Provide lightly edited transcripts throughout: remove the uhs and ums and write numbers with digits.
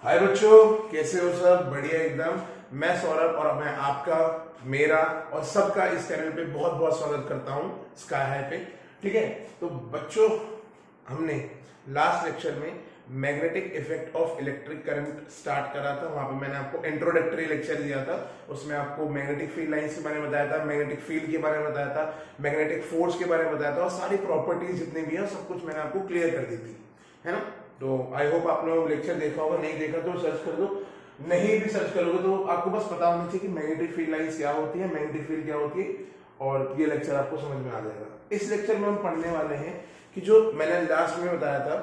हाय बच्चों, कैसे हो सब? बढ़िया एकदम। मैं सौरभ और मैं आपका, मेरा और सबका इस चैनल पे बहुत बहुत स्वागत करता हूँ, स्काई हाई पे। ठीक है, तो बच्चों हमने लास्ट लेक्चर में magnetic effect of electric current start करा था। वहां पे मैंने आपको इंट्रोडक्टरी लेक्चर दिया था। उसमें आपको मैग्नेटिक फील्ड लाइंस के बारे में बताया था, मैग्नेटिक फील्ड के बारे में बताया था, मैग्नेटिक फोर्स के बारे में बताया था और सारी प्रॉपर्टीज जितनी भी है सब कुछ मैंने आपको क्लियर कर दी थी, है ना। तो आई होप आप लोगों ने लेक्चर देखा होगा, नहीं देखा तो सर्च कर दो, नहीं भी सर्च करोगे तो आपको बस पता होना चाहिए कि मैग्नेटिक फील्ड लाइंस क्या होती है, मैग्नेटिक फील्ड क्या होती है, और ये लेक्चर आपको समझ में आ जाएगा। इस लेक्चर में हम पढ़ने वाले हैं कि जो मैंने लास्ट में बताया था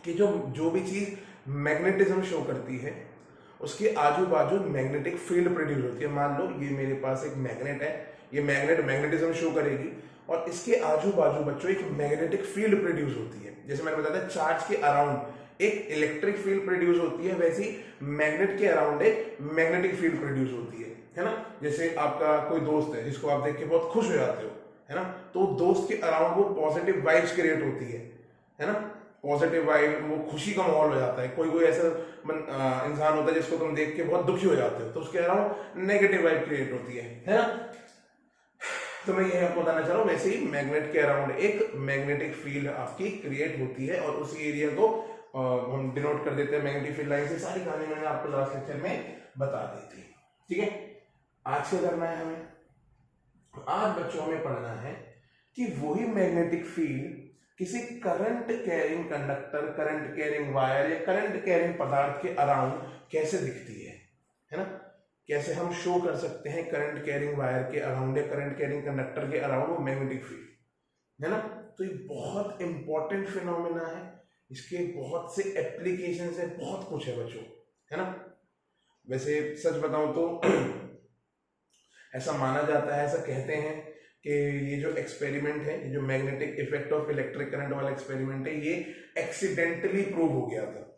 कि जो भी चीज मैग्नेटिज्म शो करती है उसके आजू बाजू मैग्नेटिक फील्ड प्रोड्यूस होती है। मान लो ये मेरे पास एक मैग्नेट है, ये मैग्नेट मैग्नेटिज्म शो करेगी और इसके आजू बाजू बच्चों एक मैग्नेटिक फील्ड प्रोड्यूस होती है। जैसे मैंने बताया था चार्ज के अराउंड एक इलेक्ट्रिक फील्ड प्रोड्यूस होती है, वैसी मैग्नेट के अराउंड एक मैग्नेटिक फील्ड प्रोड्यूस होती है ना। जैसे आपका कोई दोस्त है जिसको आप देख के बहुत खुश हो जाते हो, है ना, तो दोस्त के अराउंड वो पॉजिटिव वाइब्स क्रिएट होती है ना। पॉजिटिव वाइब, वो खुशी का माहौल हो जाता है। कोई कोई ऐसा इंसान होता है जिसको तुम देख के बहुत दुखी हो जाते हो, तो उसके अराउंड नेगेटिव वाइब क्रिएट होती है ना। तो मैं ये आपको बताना चाह रहा हूँ, वैसे ही मैग्नेट के अराउंड एक मैग्नेटिक फील्ड आपकी क्रिएट होती है और उसी एरिया को हम डिनोट कर देते हैं मैग्नेटिक फील्ड लाइन से। सारी कहानी मैंने आपको लास्ट लेक्चर में बता दी थी। ठीक है, आज क्या करना है हमें? आज बच्चों हमें पढ़ना है कि वही मैग्नेटिक फील्ड किसी current carrying conductor, current carrying wire या करंट कैरिंग पदार्थ के अराउंड कैसे दिखती है ना। कैसे हम शो कर सकते हैं करंट कैरिंग वायर के अराउंड या करंट कैरिंग कंडक्टर के अराउंड वो मैग्नेटिक फील्ड, है ना। तो ये बहुत इंपॉर्टेंट फिनोमेना है, इसके बहुत से एप्लीकेशन है, बहुत कुछ है बच्चों, है ना। वैसे सच बताऊं तो ऐसा माना जाता है, ऐसा कहते हैं कि ये जो एक्सपेरिमेंट है, ये जो magnetic effect of electric current वाला एक्सपेरिमेंट है, ये एक्सीडेंटली प्रूव हो गया था।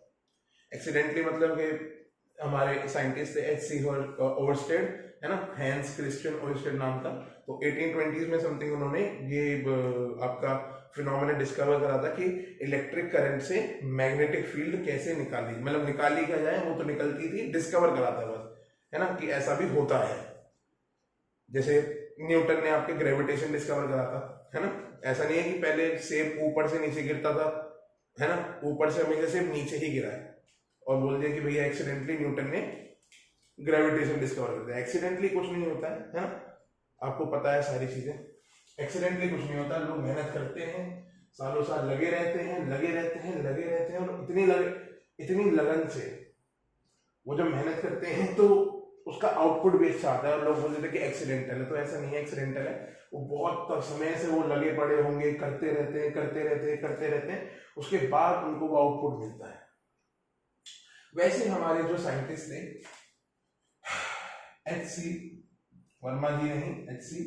एक्सीडेंटली मतलब कि हमारे साइंटिस्ट थे एच.सी. ओवरस्टेड, है ना, हैंस क्रिश्चियन ओवरस्टेड नाम था। तो 1820 में समथिंग उन्होंने ये आपका फिनोमेना डिस्कवर करा था कि इलेक्ट्रिक करंट से मैग्नेटिक फील्ड कैसे निकाली, मतलब निकाली क्या जाए, वो तो निकलती थी, डिस्कवर करा था बस, है ना, कि ऐसा भी होता है। जैसे न्यूटन ने आपके ग्रेविटेशन डिस्कवर करा था, है ना। ऐसा नहीं है कि पहले सेब ऊपर से नीचे गिरता था, है ना, ऊपर से हमेशा सेब नीचे ही गिरा है और बोल दिया कि भैया एक्सीडेंटली न्यूटन ने ग्रेविटेशन डिस्कवर कर दिया। एक्सीडेंटली कुछ नहीं होता है ना, आपको पता है सारी चीजें। एक्सीडेंटली कुछ नहीं होता, लोग मेहनत करते हैं, सालों साल लगे रहते हैं, लगे रहते हैं, लगे रहते हैं और इतनी लगन से वो जब मेहनत करते हैं तो उसका आउटपुट भी अच्छा आता है और लोग बोलते थे कि एक्सीडेंटल है। तो ऐसा नहीं है एक्सीडेंटल है, वो बहुत समय से वो लगे पड़े होंगे, करते रहते हैं, करते रहते हैं, करते रहते हैं, उसके बाद उनको वो आउटपुट मिलता है। वैसे हमारे जो साइंटिस्ट थे, एच.सी. वर्मा जी नहीं, एच.सी.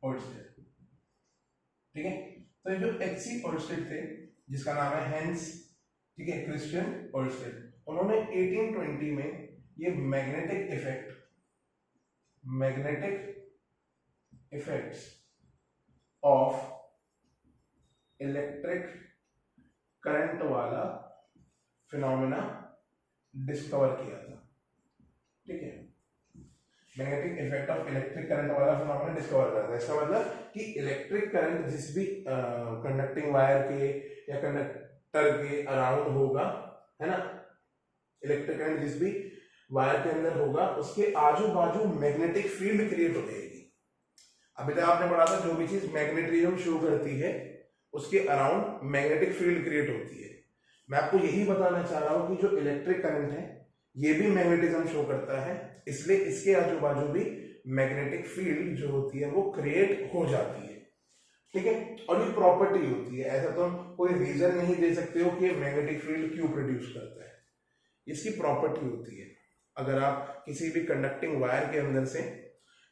ओरस्टेड, ठीक है। तो जो एच.सी. ओरस्टेड थे, जिसका नाम है हैंस, ठीक है, क्रिश्चियन ओरस्टेड, उन्होंने 1820 में ये magnetic effects of electric current वाला फिनोमेना डिस्कवर किया था। ठीक है, magnetic effect of electric current वाला फिनोमेना डिस्कवर करा था। इसका मतलब कि इलेक्ट्रिक करंट जिस भी कंडक्टिंग वायर के या कंडक्टर के अराउंड होगा, है ना, इलेक्ट्रिक करंट जिस भी वायर के अंदर होगा उसके आजू बाजू मैग्नेटिक फील्ड क्रिएट हो जाएगी। अभी तक आपने पढ़ा था जो भी चीज मैग्नेटिज्म शो करती है उसके अराउंड मैग्नेटिक फील्ड क्रिएट होती है। मैं आपको यही बताना चाह रहा हूं कि जो इलेक्ट्रिक करंट है ये भी मैग्नेटिज्म शो करता है, इसलिए इसके आजू बाजू भी मैग्नेटिक फील्ड जो होती है वो क्रिएट हो जाती है। ठीक है, और ये प्रॉपर्टी होती है, ऐसा तो हम कोई रीजन नहीं दे सकते हो कि मैग्नेटिक फील्ड क्यों प्रोड्यूस करता है, इसकी प्रॉपर्टी होती है। अगर आप किसी भी कंडक्टिंग वायर के अंदर से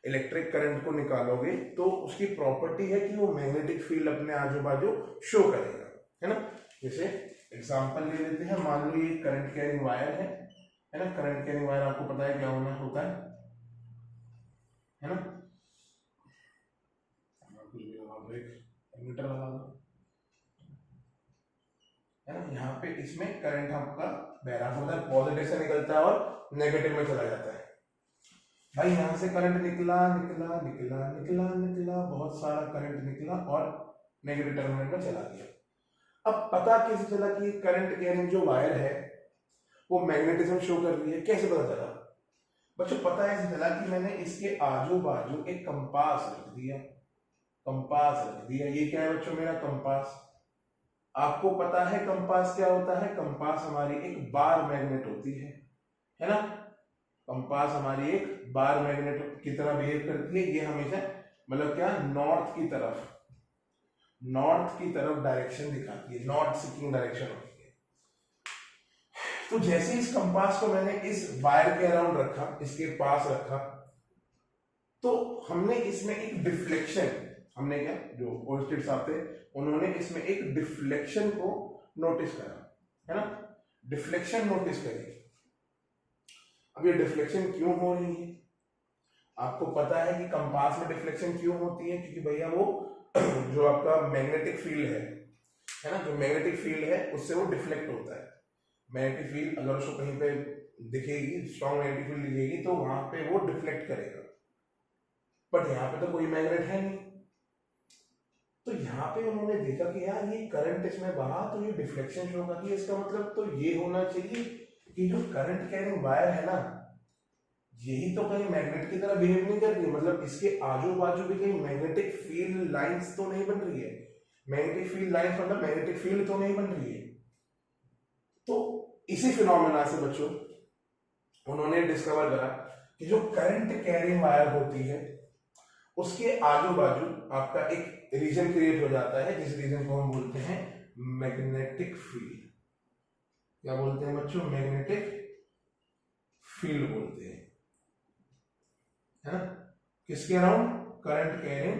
इलेक्ट्रिक करंट को निकालोगे तो उसकी प्रॉपर्टी है कि वो मैग्नेटिक फील्ड अपने आजू बाजू शो करेगा, है ना। जैसे एग्जांपल ले लेते हैं, मान लो ये करंट कैरिंग वायर है ना। करंट कैरिंग वायर आपको पता है क्या होना होता है ना। कुछ भी लगा दो, एक एमीटर लगा दो, है ना, यहाँ पे इसमें करंट आपका बह रहा होता है, पॉजिटिव से निकलता है और नेगेटिव में चला जाता है। भाई यहाँ से करंट निकला निकला निकला निकला निकला, बहुत सारा करंट निकला और नेगेटिव टर्मिनल में चला गया। अब पता कैसे चला कि करंट कैरिंग जो वायर है वो मैग्नेटिज्म शो कर रही है? कैसे पता चला बच्चों? पता ऐसे चला कि मैंने इसके आजू बाजू एक कंपास रख दिया, कंपास रख दिया। ये क्या है बच्चों? मेरा कंपास। आपको पता है कंपास क्या होता है? कंपास हमारी एक बार मैग्नेट होती है ना। कंपास हमारी एक बार मैग्नेट की तरह बिहेव करती है। ये हमेशा मतलब क्या, नॉर्थ की तरफ डायरेक्शन दिखाती है, नॉर्थ सीकिंग डायरेक्शन होती है। तो जैसे इस कंपास को मैंने इस वायर के अराउंड रखा, इसके पास रखा, तो हमने इसमें एक डिफ्लेक्शन, हमने क्या, जो ओर्स्टेड साहब थे उन्होंने इसमें एक डिफ्लेक्शन को नोटिस करा, है ना, डिफ्लेक्शन नोटिस करी। अब ये डिफ्लेक्शन क्यों हो रही है? आपको पता है कि कंपास में डिफ्लेक्शन क्यों होती है? क्योंकि भैया वो जो आपका मैग्नेटिक फील्ड है ना, जो मैग्नेटिक फील्ड है उससे वो डिफ्लेक्ट होता है। मैग्नेटिक फील्ड अगर उसको कहीं पे दिखेगी, स्ट्रॉन्ग मैग्नेटिक फील्ड दिखेगी, तो वहां पे वो डिफ्लेक्ट करेगा। बट यहाँ पे तो कोई मैग्नेट है नहीं, तो यहाँ पे उन्होंने देखा कि यार ये करंट इसमें बहा तो ये डिफ्लेक्शन शो कर रही है। इसका मतलब तो ये होना चाहिए कि जो करंट कैरिंग वायर है ना, यही तो कहीं मैग्नेट की तरह बिहेव नहीं कर रही, मतलब इसके आजू बाजू भी कहीं मैग्नेटिक फील्ड लाइंस तो नहीं बन रही है। मैग्नेटिक फील्ड लाइंस मतलब मैग्नेटिक फील्ड तो नहीं बन रही है। तो इसी फिनोमेना से बच्चों उन्होंने डिस्कवर करा कि जो करंट कैरिंग वायर होती है उसके आजू बाजू आपका एक रीजन क्रिएट हो जाता है, जिस रीजन को हम बोलते हैं मैग्नेटिक फील्ड। क्या बोलते हैं बच्चों? मैग्नेटिक फील्ड बोलते हैं, है ना। किसके अराउंड? करंट कैरिंग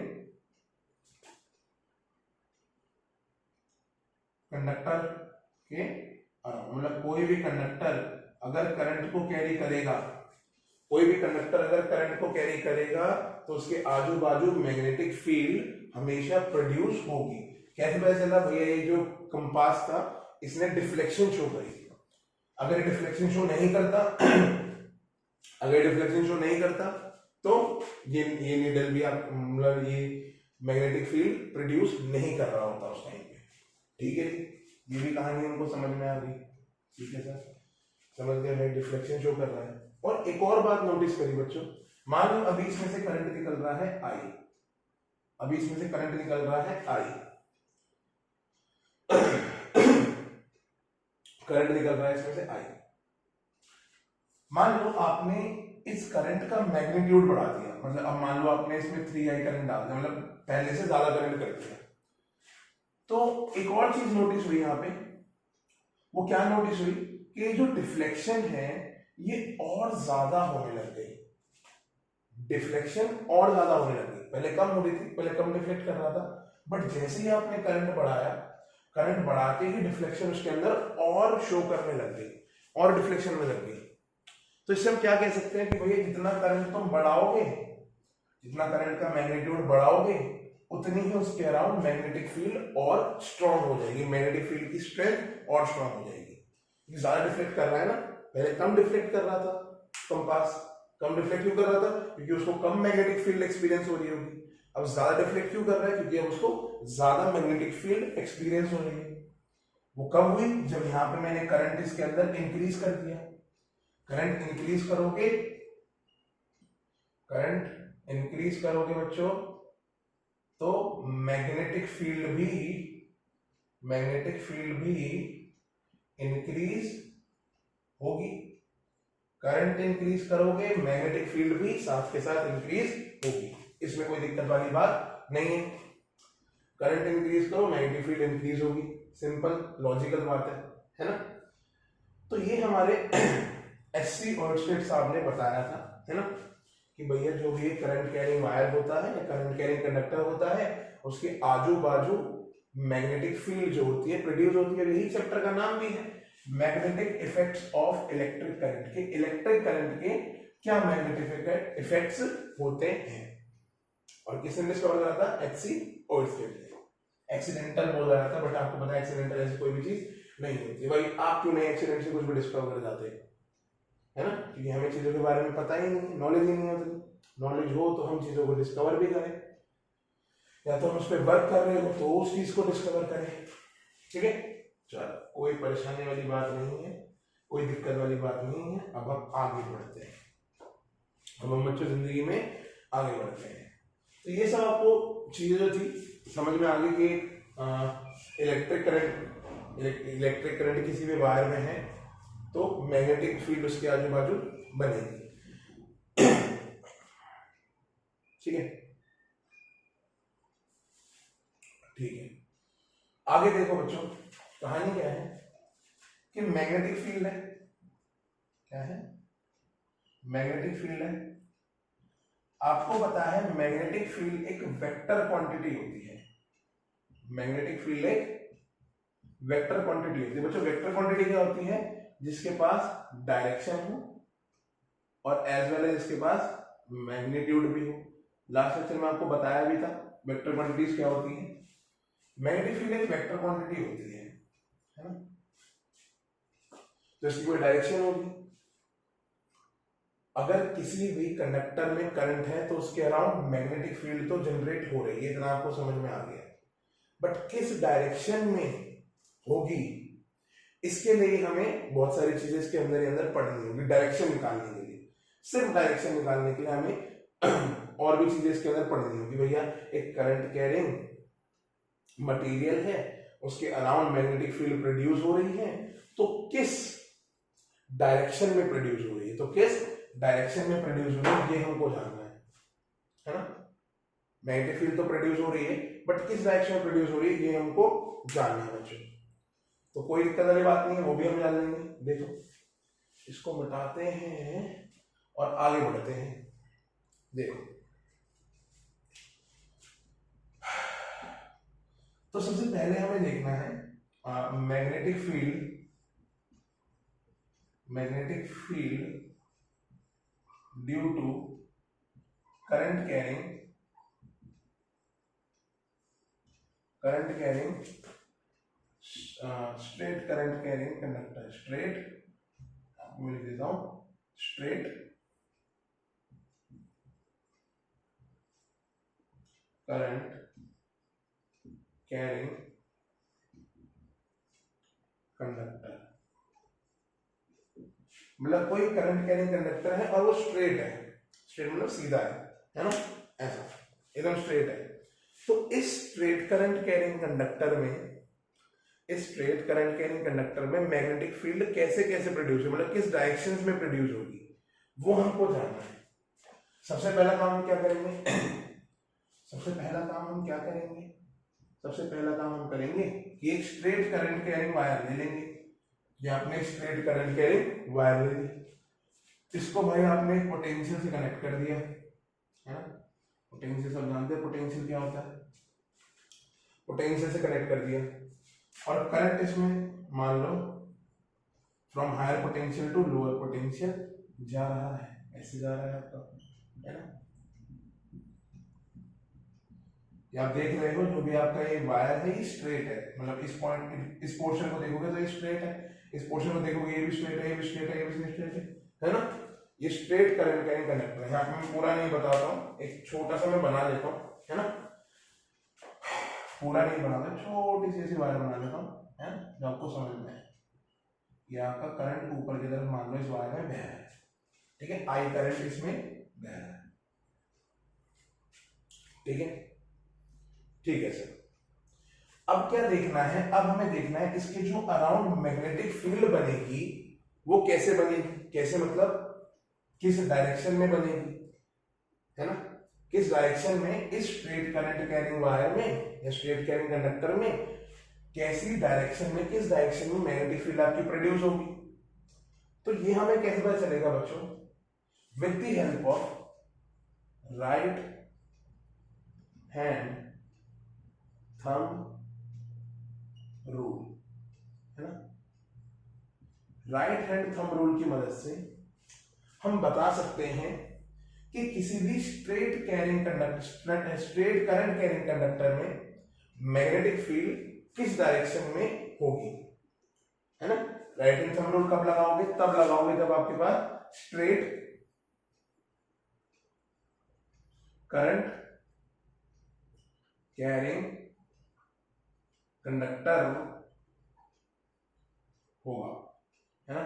कंडक्टर के अराउंड। मतलब कोई भी कंडक्टर अगर करंट को कैरी करेगा, कोई भी कंडक्टर अगर करंट को कैरी करेगा तो उसके आजू बाजू मैग्नेटिक फील्ड हमेशा प्रोड्यूस होगी। कैसे पता चला भैया? ये जो कंपास था इसने डिफ्लेक्शन शो करी। अगर डिफ्लेक्शन शो नहीं करता अगर डिफ्लेक्शन शो नहीं करता तो ये नीडल भी आप मतलब ये मैग्नेटिक फील्ड प्रोड्यूस नहीं कर रहा होता उस टाइम पे। ठीक है, ये भी कहानी उनको समझ में आ गई। ठीक है सर, समझ गया भाई, डिफ्लेक्शन शो कर रहा है। और एक और बात नोटिस करी बच्चों, मान लो अभी इसमें से करंट निकल रहा है आई, अभी इसमें से करंट निकल रहा है आई, करंट निकल रहा है इसमें से आई। मान लो आपने इस करंट का मैग्नीट्यूड बढ़ा दिया, मतलब अब मान लो आपने इसमें 3i करंट डाल दिया, मतलब पहले से ज्यादा करंट कर दिया। तो एक और चीज नोटिस हुई यहाँ पे, वो क्या नोटिस हुई कि जो डिफ्लेक्शन है ये और ज्यादा होने लग गई। डिफ्लेक्शन और ज्यादा होने लगी, पहले कम हो रही थी, पहले कम डिफ्लेक्ट कर रहा था, बट जैसे ही आपने करंट बढ़ाया, करंट बढ़ाते ही डिफ्लेक्शन उसके अंदर और शो करने लग गई और डिफ्लेक्शन में लग गई। तो इससे हम क्या कह सकते हैं कि भैया जितना करंट तुम बढ़ाओगे, जितना करंट का मैग्नीट्यूड बढ़ाओगे, उतनी ही उसके अराउंड मैग्नेटिक फील्ड और स्ट्रॉन्ग हो जाएगी, मैग्नेटिक फील्ड की स्ट्रेंथ और स्ट्रॉन्ग हो जाएगी। ज्यादा डिफ्लेक्ट कर रहा है ना, पहले कम डिफ्लेक्ट कर रहा था कंपास, कम डिफ्लेक्ट क्यों कर रहा था? क्योंकि उसको कम मैग्नेटिक फील्ड एक्सपीरियंस हो रही होगी। अब ज्यादा डिफ्लेक्ट क्यों कर रहा है? क्योंकि अब उसको ज्यादा मैग्नेटिक फील्ड एक्सपीरियंस हो रही है। वो कब हुई? जब यहाँ पे मैंने करंट इसके अंदर इंक्रीज कर दिया। करंट इंक्रीज करोगे, करंट इंक्रीज करोगे बच्चों, तो मैग्नेटिक फील्ड भी इंक्रीज होगी। करंट इंक्रीज करोगे, मैग्नेटिक फील्ड भी साथ के साथ इंक्रीज होगी, इसमें कोई दिक्कत वाली बात नहीं है। करंट इंक्रीज करो, मैग्नेटिक फील्ड इंक्रीज होगी, सिंपल लॉजिकल बात है ना। तो ये हमारे एससी ओर्स्टेड साहब ने बताया था, है ना, कि भैया जो भी करंट कैरिंग वायर होता है या करंट कैरिंग कंडक्टर होता है, उसके आजू बाजू मैग्नेटिक फील्ड जो होती है प्रोड्यूस होती है। यही चैप्टर का नाम भी है, magnetic effects of electric current के। इलेक्ट्रिक करंट के क्या मैग्नेटिक इफेक्ट्स होते हैं, और किसने डिस्कवर करा था? एचसी ओर्स्टेड ने। एक्सीडेंटल बोल रहा था, बट आपको पता है एक्सीडेंटल ऐसी कोई भी चीज नहीं होती भाई। आप क्यों नहीं एक्सीडेंट से कुछ भी डिस्कवर कर जाते हैं, है ना, क्योंकि हमें चीजों के बारे में पता ही नहीं, नॉलेज ही नहीं होती। नॉलेज हो तो हम चीजों को डिस्कवर भी करें, या तो हम उस पर वर्क कर रहे हो तो उस चीज को डिस्कवर करें। ठीक है, चलो कोई परेशानी वाली बात नहीं है, कोई दिक्कत वाली बात नहीं है। अब हम आगे बढ़ते हैं, अब हम बच्चों जिंदगी में आगे बढ़ते हैं। तो ये सब आपको चीजें जो थी समझ में आ गई कि इलेक्ट्रिक करंट किसी भी वायर में है तो मैग्नेटिक फील्ड उसके आजू बाजू बनेगी। ठीक है, ठीक है। आगे देखो बच्चों, कहानी क्या है कि मैग्नेटिक फील्ड है, क्या है, मैग्नेटिक फील्ड है। आपको पता है मैग्नेटिक फील्ड एक वेक्टर क्वांटिटी होती है। मैग्नेटिक फील्ड एक वेक्टर क्वांटिटी होती है। बच्चों वेक्टर क्वांटिटी क्या होती है, जिसके पास डायरेक्शन हो और एज वेल एज इसके पास मैग्नीट्यूड भी हो। लास्ट लेक्चर में आपको बताया भी था वेक्टर क्वांटिटीज क्या होती है। मैग्नेटिक फील्ड एक वेक्टर क्वांटिटी होती है ना, तो इसकी कोई डायरेक्शन होगी। अगर किसी भी कंडक्टर में करंट है तो उसके अराउंड मैग्नेटिक फील्ड तो जनरेट हो रही है, इतना आपको समझ में आ गया। बट किस डायरेक्शन में होगी, इसके लिए हमें बहुत सारी चीजें इसके अंदर पढ़नी होगी डायरेक्शन निकालने के लिए। सिर्फ डायरेक्शन निकालने के लिए हमें और भी चीजें इसके अंदर पढ़नी होगी। भैया एक करंट कैरिंग मटेरियल है, उसके अराउंड मैग्नेटिक फील्ड प्रोड्यूस हो रही है, तो किस डायरेक्शन में प्रोड्यूस हो रही है, तो किस डायरेक्शन में प्रोड्यूस हो रही है, ये हमको जानना है ना। मैग्नेटिक फील्ड तो प्रोड्यूस हो रही है, बट किस डायरेक्शन में प्रोड्यूस हो रही है ये हमको जानना है बच्चों। तो कोई दिक्कत वाली बात नहीं है, वो भी हम जान लेंगे। देखो इसको मिटाते हैं और आगे बढ़ते हैं। देखो तो सबसे पहले हमें देखना है magnetic field due to current carrying straight current carrying conductor. Straight लिख देता हूं, स्ट्रेट करंट कैरिंग कंडक्टर। मतलब कोई करंट कैरिंग कंडक्टर है और वो स्ट्रेट है, स्ट्रेट मतलब सीधा है ना, ऐसा एकदम स्ट्रेट है। तो इस स्ट्रेट करंट कैरिंग कंडक्टर में मैग्नेटिक फील्ड कैसे कैसे प्रोड्यूस हो, मतलब किस डायरेक्शंस में प्रोड्यूस होगी, वो हमको जानना है। सबसे पहला काम हम क्या करेंगे कि एक स्ट्रेट करंट कैरिंग वायर ले लेंगे। ये आपने स्ट्रेट करंट कैरिंग वायर ले ली, इसको भाई आपने पोटेंशियल से कनेक्ट कर दिया है ना। पोटेंशियल सब जानते हैं, पोटेंशियल क्या होता है, पोटेंशियल से कनेक्ट कर दिया और करंट इसमें मान लो from higher potential to lower potential जा रहा है, ऐसे जा रहा है आपका, है ना। ये आप देख रहे हो जो भी आपका ये वायर है ये स्ट्रेट है, मतलब इस पॉइंट इस पोर्शन को देखोगे तो ये स्ट्रेट है, इस पोर्शन को देखोगे ये भी स्ट्रेट है, ये भी स्ट्रेट है, ये भी स्ट्रेट है ना। ये स्ट्रेट करंट कैरिंग कंडक्टर है। यहाँ पे मैं पूरा नहीं बताता हूँ, एक छोटा सा मैं बना लेता हूँ, है ना, पूरा नहीं बनाता, छोटी सी ऐसी वायर बना लेता हूँ, है ना, जो आपको समझ में आए। ये आपका करंट ऊपर की तरफ मान लो इस वायर में बह रहा है, ठीक है, आई करंट इसमें बह रहा है, ठीक है सर। अब क्या देखना है, अब हमें देखना है इसके जो अराउंड मैग्नेटिक फील्ड बनेगी वो कैसे बनेगी, कैसे मतलब किस डायरेक्शन में बनेगी, है ना, किस डायरेक्शन में, इस स्ट्रेट करंट कैरिंग वायर में या स्ट्रेट कैरिंग कंडक्टर में कैसी डायरेक्शन में, किस डायरेक्शन में मैग्नेटिक फील्ड आपकी प्रोड्यूस होगी। तो ये हमें कैसे पता चलेगा बच्चों, with the help of right hand thumb rule, है ना। राइट हैंड थंब रूल की मदद से हम बता सकते हैं कि किसी भी स्ट्रेट करंट कैरिंग कंडक्टर में मैग्नेटिक फील्ड किस डायरेक्शन में होगी। है ना। राइट हैंड थंब रूल कब लगाओगे, तब लगाओगे जब आपके पास स्ट्रेट करंट कैरिंग कंडक्टर होगा, है ना।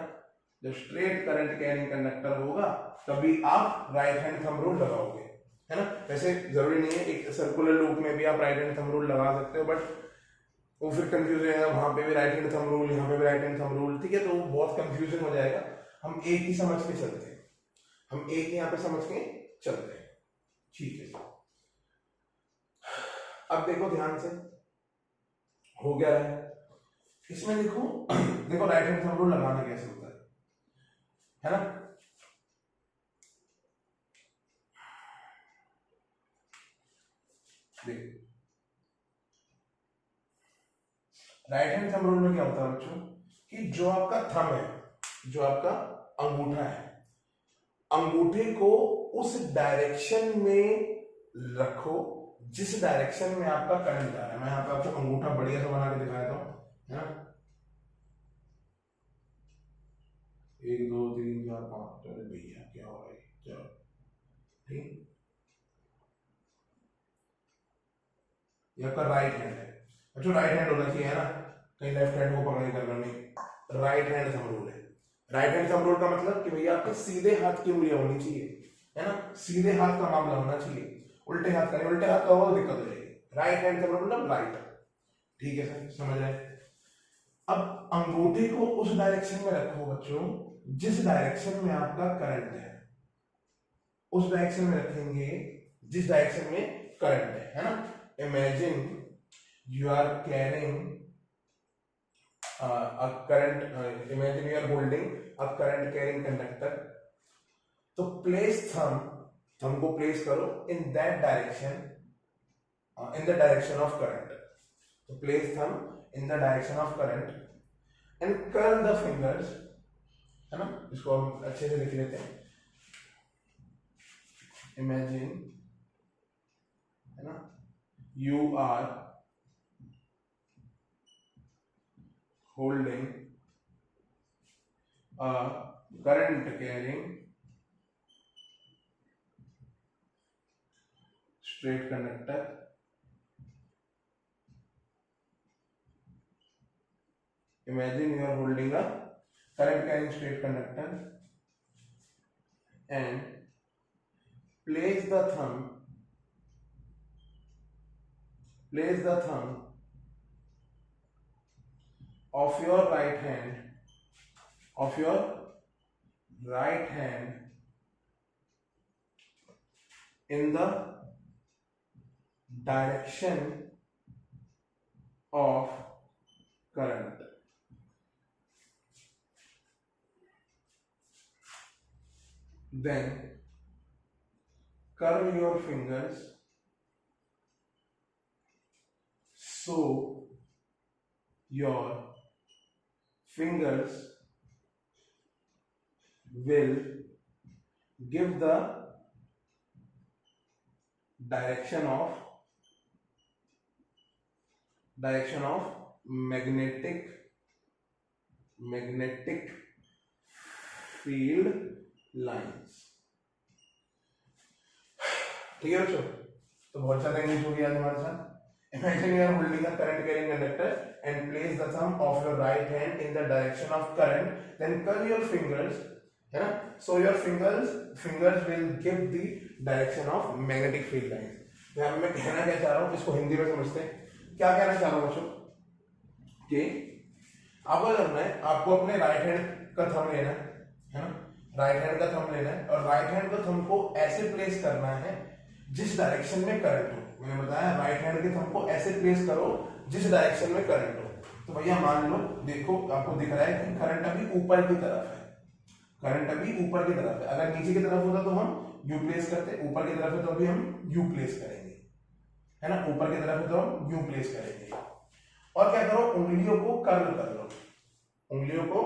जब स्ट्रेट करंट कैरिंग कंडक्टर होगा तभी आप राइट हैंड थंब रूल लगाओगे, है ना। वैसे जरूरी नहीं है, एक सर्कुलर लूप में भी आप राइट हैंड थंब रूल लगा सकते हो, बट वो फिर कंफ्यूज हो जाएगा, वहां पे भी राइट हैंड थंब रूल, यहाँ पे भी राइट हैंड थंब रूल, ठीक है, तो वो बहुत कंफ्यूजन हो जाएगा। हम एक ही समझ के चलते हैं, हम एक ही यहाँ पे समझ के चलते हैं, ठीक है। अब देखो ध्यान से, हो गया है इसमें, देखो देखो राइट हैंड थंब रूल लगाना कैसे होता है ना। देखो राइट हैंड थंब रूल में क्या होता है बच्चों, कि जो आपका थंब है, जो आपका अंगूठा है, अंगूठे को उस डायरेक्शन में रखो जिस डायरेक्शन में आपका करंट जा रहा है। मैं यहाँ पे आपको अंगूठा बढ़िया से बना के दिखाया था, है ना। 1 2 3 4 5, चलो भैया क्या हो रहा है, चलो ठीक। ये आपका राइट हैंड है, अच्छा राइट हैंड होना चाहिए, है ना, कहीं लेफ्ट हैंड को पकड़ कर नहीं, राइट हैंड थंब रूल है। राइट हैंड थंब रूल का मतलब कि भैया आपके सीधे हाथ की उंगलियां होनी चाहिए, है ना, सीधे हाथ का मामला होना चाहिए, उल्टे हाथ का नहीं, उल्टे हाथ का हो दिक्कत हो जाएगी। राइट हैंड थंब रूल मतलब राइट, ठीक है सर, समझ आए। अब अंगूठे को उस डायरेक्शन में रखो बच्चों जिस डायरेक्शन में आपका करंट है, उस डायरेक्शन में रखेंगे जिस डायरेक्शन में करंट है ना। Imagine you are carrying a current, imagine you are holding a current carrying conductor, तो place thumb को place करो in that direction, in the direction of current, तो place thumb in the direction of current and curl the fingers, है ना, इसको हम अच्छे से लिख लेते हैं। Imagine, है ना, you are holding a current carrying straight conductor, imagine you are holding a current carrying straight conductor and place the thumb of your right hand in the direction of current. Then curl your fingers so your fingers will give the direction of magnetic field lines, ठीक है बच्चों। तो बहुत सारे English हो गया हमारे साथ। Imagine you are holding a current carrying conductor and place the thumb of your right hand in the direction of current, then curl your fingers, है ना, so your fingers will give the direction of magnetic field lines। यहाँ मैं कहना क्या चाह रहा हूँ, इसको हिंदी में समझते हैं। क्या कहना चाह रहा हूँ बच्चों, कि आपको करना है, आपको अपने राइट हैंड का थंब लेना है ना, राइट हैंड का थंब लेना है और राइट हैंड का थंब को ऐसे प्लेस करना है जिस डायरेक्शन में करंट हो। मैंने बताया राइट हैंड के थंब को ऐसे प्लेस करो जिस डायरेक्शन में करंट हो। तो भैया मान लो, देखो आपको दिख रहा है कि करंट अभी ऊपर की तरफ है, करंट अभी ऊपर की तरफ है। अगर नीचे की तरफ होता तो हम यू प्लेस करते, ऊपर की तरफ है तो अभी हम यू प्लेस करेंगे, है ना, ऊपर की तरफ है तो हम यू प्लेस करेंगे। और क्या करो, उंगलियों को कर्ल कर लो, उंगलियों को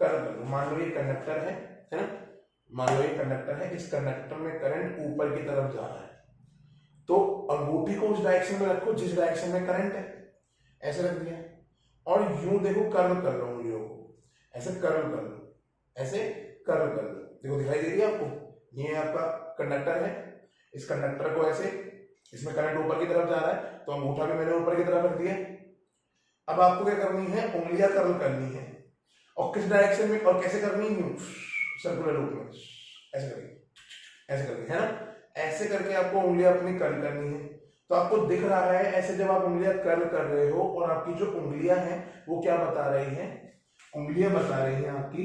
कर्ल कर लो। मान लो ये कंडक्टर है ना, मान लो ये कंडक्टर है, इस कंडक्टर में करंट ऊपर की तरफ जा रहा है, तो अंगूठी को उस डायरेक्शन में रखो जिस डायरेक्शन में करंट है, ऐसे रख दिया। और यूं देखो कर्व कर लो उंगलियों को, ऐसे कर्ल कर लो, ऐसे कर्ल कर लो। देखो दिखाई दे रही है आपको, ये आपका कंडक्टर है, इस कंडक्टर को ऐसे, इसमें करंट ऊपर की तरफ जा रहा है तो अंगूठा भी मैंने ऊपर की तरफ रख दिया। अब आपको क्या करनी है, उंगलियां कर्ल करनी है, और किस डायरेक्शन में और कैसे करनी है, सर्कुलर लूप में ऐसे करके, ऐसे करके, है ना, ऐसे करके आपको उंगलियां अपनी कर्ल करनी है। तो आपको दिख रहा है ऐसे जब आप उंगलियां कर्ल कर रहे हो, और आपकी जो उंगलियां हैं वो क्या बता रही हैं, उंगलियां बता रही हैं आपकी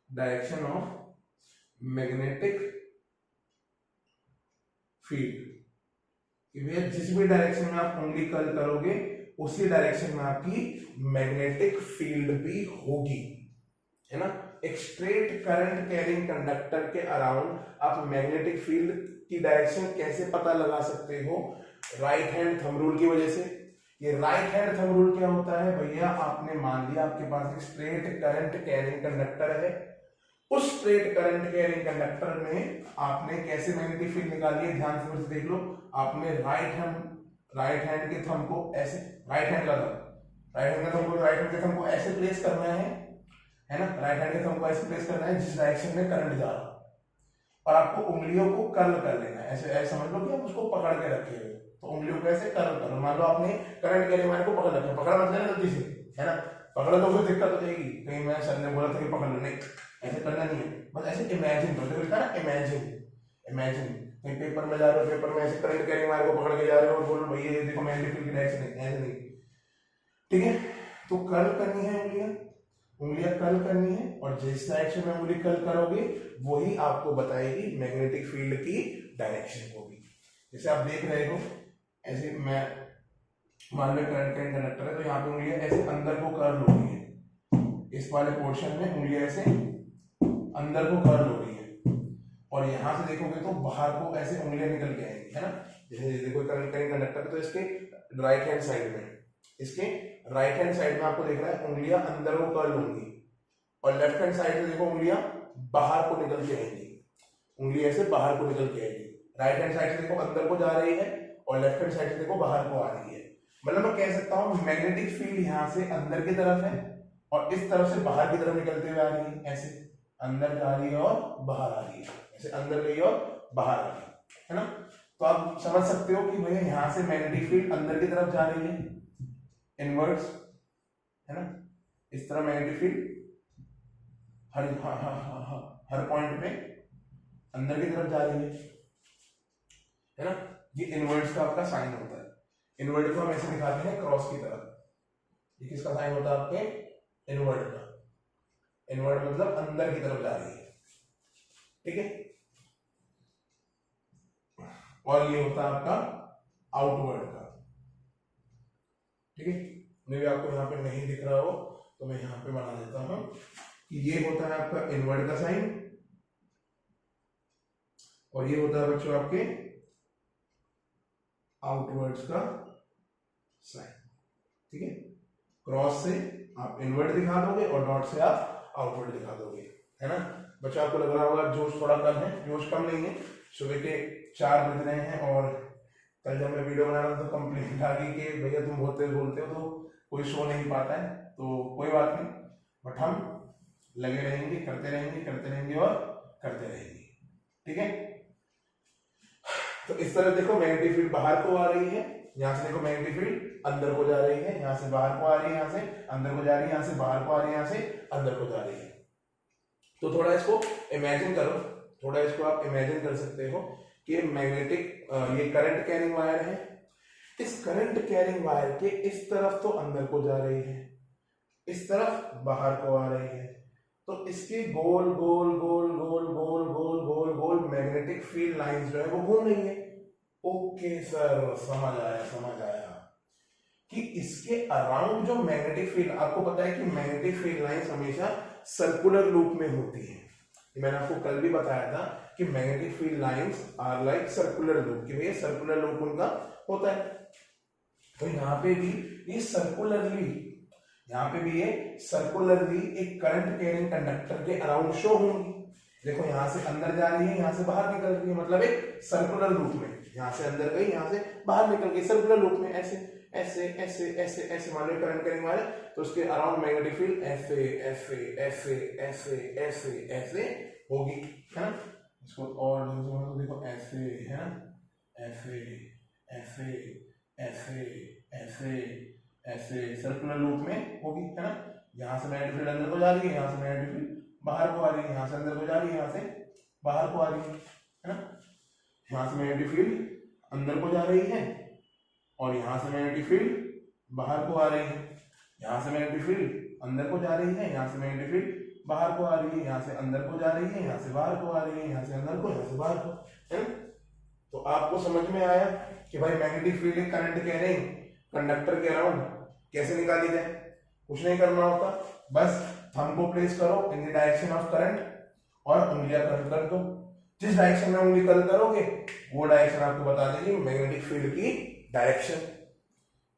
डायरेक्शन ऑफ मैग्नेटिक फील्ड, कि भैया जिस भी डायरेक्शन में आप उंगली कर्ल करोगे उसी डायरेक्शन में आपकी मैग्नेटिक फील्ड भी होगी, है ना। एक स्ट्रेट करंट कैरिंग कंडक्टर के अराउंड आप मैग्नेटिक फील्ड की डायरेक्शन कैसे पता लगा सकते हो, राइट हैंड थंब रूल की वजह से। ये राइट हैंड थंब रूल क्या होता है भैया, आपने मान लिया आपके पास एक स्ट्रेट करंट कैरिंग कंडक्टर है, उस स्ट्रेट करंट कैरिंग कंडक्टर में आपने कैसे मैग्नेटिक फील्ड निकाली है, ध्यान से देख लो। आपने राइट हैंड के थंब को ऐसे, राइट हैंड के थंब को ऐसे प्लेस करना है ना, राइट हैंड के थंब को ऐसे प्लेस करना है जिस डायरेक्शन में करंट जा रहा है, और आपको उंगलियों को कर्ल कर लेना है, ऐसे समझ लो कि आप उसको पकड़ के रखे हुए, तो उंगलियों को ऐसे कर्ल करो। मान लो आपने करंट कैरिंग वायर को पकड़ रखा, पकड़ा मत लेना जल्दी से, है ना, पकड़ लो तो दिक्कत हो जाएगी, कहीं मैं सर ने बोला था कि पकड़ लो, नहीं ऐसे करना नहीं है, बस ऐसे इमेजिन करो, देखो लिखा ना इमेजिन, कहीं पेपर में जा रहे हो, पेपर में ऐसे करंट कैरिंग वायर को पकड़ के जा रहे हो और बोलो भैया ये देखो मैग्नेटिक फील्ड की डायरेक्शन है, ऐसे नहीं, ठीक है। तो कर्ल करनी है उंगलियां कर्ल करनी है, और जिस डायरेक्शन में उंगली कर्ल करोगे वही आपको बताएगी मैग्नेटिक फील्ड की डायरेक्शन को भी। जैसे आप देख रहे हो, ऐसे मैं मान लो करंट कैरिंग कंडक्टर है, तो यहाँ पे उंगलियां ऐसे अंदर को कर्ल हो रही है, इस वाले पोर्शन में उंगलियां ऐसे अंदर को कर्ल हो रही है, और यहां से देखोगे तो बाहर को ऐसे उंगलियां निकल के आएंगी, है ना। जैसे देखो करंट कैरिंग कंडक्टर, तो इसके राइट हैंड साइड में आपको देख रहा है उंगलियां अंदर को कर्ल होंगी, और लेफ्ट हैंड साइड में देखो उंगलियां बाहर को निकल के आएंगी, उंगली ऐसे बाहर को निकल के आएगी। राइट हैंड साइड से देखो अंदर को जा रही है, और लेफ्ट हैंड साइड से देखो बाहर को आ रही है। मतलब मैं कह सकता हूं मैग्नेटिक फील्ड यहां से अंदर की तरफ है, और इस तरफ से बाहर की तरफ निकलते हुए आ रही है, ऐसे अंदर जा रही है और बाहर आ रही है, ऐसे अंदर गई और बाहर आ रही है ना। तो आप समझ सकते हो कि भैया यहां से मैग्नेटिक फील्ड अंदर की तरफ जा रही है, इनवर्ड्स, है ना, इस तरह मैग्नेटिक फील्ड हर पॉइंट पे अंदर की तरफ जा रही है ना। ये इनवर्ड्स का आपका साइन होता है, इनवर्ड को हम ऐसे दिखाते हैं क्रॉस की तरह। ये किसका साइन होता है आपके, इनवर्ड का, इनवर्ड मतलब अंदर की तरफ जा रही है, ठीक है। और ये होता है आपका आउटवर्ड का, ठीक है। मे भी आपको यहाँ पे नहीं दिख रहा हो तो मैं यहाँ पे बना देता हूं कि ये होता है आपका इनवर्ड का साइन, और ये होता है बच्चों आपके आउटवर्ड्स का साइन, ठीक है। क्रॉस से आप इनवर्ड दिखा दोगे और डॉट से आप आउटवर्ड दिखा दोगे, है ना। बच्चों आपको लग रहा होगा जोश थोड़ा कम है, जोश कम नहीं है, सुबह के 4 बज रहे हैं, और कल जब मैं वीडियो बना रहा था तो कंप्लेंट आ गई कि भैया तुम बहुत तेज बोलते हो तो कोई शो नहीं पाता है, तो कोई बात नहीं, बट हम लगे रहेंगे, करते रहेंगे और करते रहेंगे, ठीक है। तो इस तरह देखो मैग्नेटिक फील्ड बाहर को आ रही है, यहां से देखो मैग्नेटिक फील्ड अंदर को जा रही है, यहां से बाहर को आ रही है, यहां से अंदर को जा रही है, यहां से बाहर को आ रही है, यहां से अंदर को जा रही है। तो थोड़ा इसको इमेजिन करो, थोड़ा इसको आप इमेजिन कर सकते हो कि मैग्नेटिक ये करंट कैरिंग वायर है, इस करंट कैरिंग वायर के इस तरफ तो अंदर को जा रही है, इस तरफ बाहर को आ रही है, तो इसके गोल गोल गोल गोल गोल गोल गोल गोल मैग्नेटिक फील्ड लाइंस जो है वो घूम रही है। ओके सर, समझ आया कि इसके अराउंड जो मैग्नेटिक फील्ड, आपको पता है कि मैग्नेटिक फील्ड लाइंस हमेशा सर्कुलर लूप में होती है, मैंने आपको कल भी बताया था कि magnetic field lines are like circular loop, कि भैया सर्कुलर लूप उनका होता है। तो यहाँ पे भी ये सर्कुलरली एक करंट कैरिंग कंडक्टर के अराउंड शो होंगी। देखो यहां से अंदर जा रही है, यहां से बाहर निकल रही है, मतलब एक सर्कुलर लूप में, यहां से अंदर गई, यहां से बाहर निकल गई, सर्कुलर लूप में ऐसे ऐसे ऐसे ऐसे ऐसे मान लो करंट करेंगे हमारे, तो उसके अराउंड मैग्नेटिक फील्ड ऐसे ऐसे ऐसे ऐसे ऐसे ऐसे होगी, है ना। इसको और देखो ऐसे, है ना, ऐसे ऐसे ऐसे ऐसे ऐसे सर्कुलर लूप में होगी, है ना। यहाँ से मैग्नेटिक फील्ड अंदर को जा रही है, यहाँ से मैग्नेटिक फील्ड बाहर को आ रही है, यहाँ से अंदर को जा रही है, यहाँ से बाहर को आ रही है ना। यहाँ से मैग्नेटिक फील्ड अंदर को जा रही है और यहाँ से मैग्नेटिक फील्ड बाहर को आ रही है, यहाँ से मैग्नेटिक फील्ड अंदर को जा रही है, यहाँ से मैग्नेटिक फील्ड बाहर को आ रही है, यहाँ से अंदर को जा रही है, यहाँ से बाहर को आ रही है, यहाँ से अंदर को, यहाँ से बाहर को, है ना। तो आपको समझ में आया कि भाई मैग्नेटिक फील्ड करंट कह रहे हैं कंडक्टर के अराउंड कैसे निकाली जाए। कुछ नहीं करना होता, बस थंब को प्लेस करो in the direction of current और उंगलियां कर्ल कर दो। जिस डायरेक्शन में उंगली कर्ल करोगे वो डायरेक्शन आपको बता देगी मैग्नेटिक फील्ड की डायरेक्शन।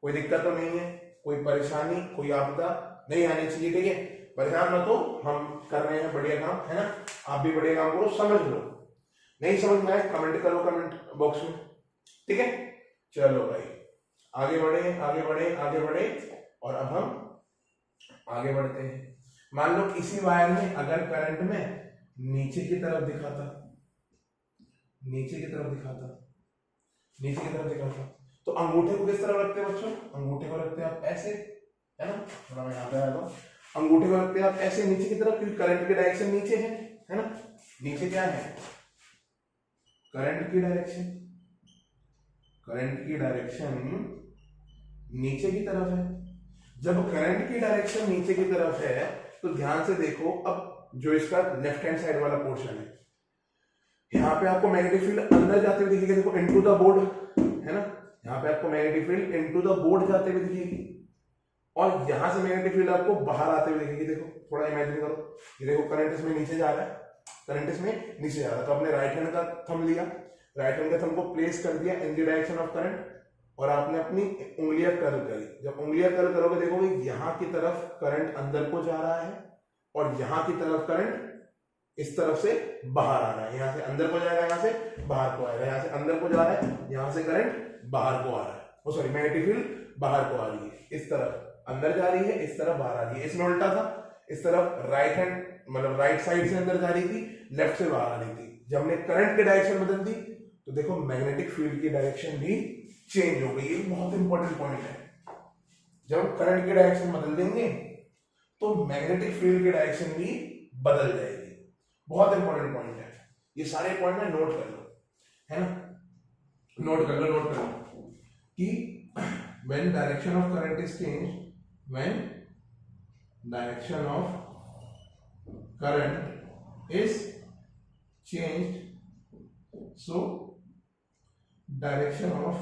कोई दिक्कत तो नहीं है, कोई परेशानी, कोई आपदा नहीं आनी चाहिए, ठीक है। परेशान मत हो, हम कर रहे हैं बढ़िया काम, है ना। आप भी बढ़िया काम करो, समझ लो। नहीं समझ में आए कमेंट करो कमेंट बॉक्स में, ठीक है। चलो भाई आगे बढ़े आगे बढ़े आगे बढ़े, और अब हम आगे बढ़ते हैं। मान लो किसी वायर में अगर करंट में नीचे की तरफ दिखाता, नीचे की तरफ दिखाता, नीचे की तरफ दिखाता, तो अंगूठे को किस तरह रखते हैं बच्चों? अंगूठे को रखते हैं आप ऐसे, है ना। थोड़ा मैं यहाँ पे आया हूँ, अंगूठे को रखते हैं आप ऐसे नीचे की तरफ, क्योंकि करंट की डायरेक्शन नीचे है ना। नीचे क्या है? करंट की डायरेक्शन, करंट की डायरेक्शन नीचे की तरफ है। जब करंट की डायरेक्शन नीचे की तरफ है तो ध्यान से देखो, अब जो इसका लेफ्ट हैंड साइड वाला पोर्शन है, यहाँ पे आपको मैग्नेटिक फील्ड अंदर जाते हुए दिखेगी, देखो इनटू द बोर्ड, है ना। यहाँ पे आपको magnetic field into the board जाते हुए दिखेगी, और यहाँ से मैग्नेटिक फील्ड आपको बाहर आते हुए दिखेगी। देखो थोड़ा इमेजिन करो, ये देखो करंट इसमें नीचे जा रहा है, करंट इसमें नीचे जा रहा है, तो आपने राइट हैंड का थंब लिया, राइट हैंड का थंब को प्लेस कर दिया in the direction of current, और आपने अपनी उंगलियां कर्ल करी। जब उंगलियां कर्ल करोगे देखोगे यहाँ की तरफ करंट अंदर को जा रहा है और यहाँ की तरफ करंट इस तरफ से बाहर आ रहा है। यहाँ से अंदर को जाएगा, यहाँ से बाहर को आएगा, यहाँ से अंदर को जा रहा है, यहाँ से करंट बाहर को आ रहा है, वो सॉरी मैग्नेटिक फील्ड बाहर को आ रही है, इस तरफ अंदर जा रही है, इस तरफ बाहर आ रही है। इसमें उल्टा था, इस तरफ राइट हैंड मतलब राइट साइड से अंदर जा रही थी, लेफ्ट से बाहर आ रही थी। जब हमने करंट की डायरेक्शन बदल दी तो देखो मैग्नेटिक फील्ड की डायरेक्शन भी चेंज हो गई। ये बहुत इंपॉर्टेंट पॉइंट है, जब करंट की डायरेक्शन बदल देंगे तो मैग्नेटिक फील्ड की डायरेक्शन भी बदल जाएगी। बहुत इंपॉर्टेंट पॉइंट है, ये सारे पॉइंट में नोट कर लो, है ना। नोट कर लो, नोट कर लो कि when direction of current is changed, when direction of current is changed, so direction of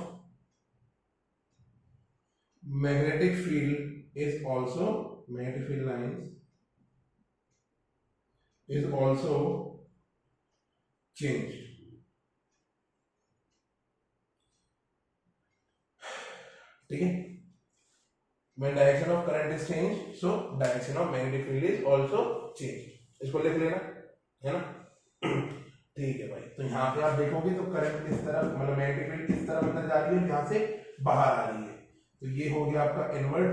magnetic field is also, magnetic field lines is also changed. ठीक है, when direction of current is changed, so direction of magnetic field is also changed. इसको लिख लेना, है ना। ठीक है भाई, तो यहाँ पे आप देखोगे तो करंट किस तरफ मतलब मैग्नेटिक फील्ड किस तरफ अंदर जा रही है, यहाँ से बाहर आ रही है। तो ये हो गया आपका इनवर्ड,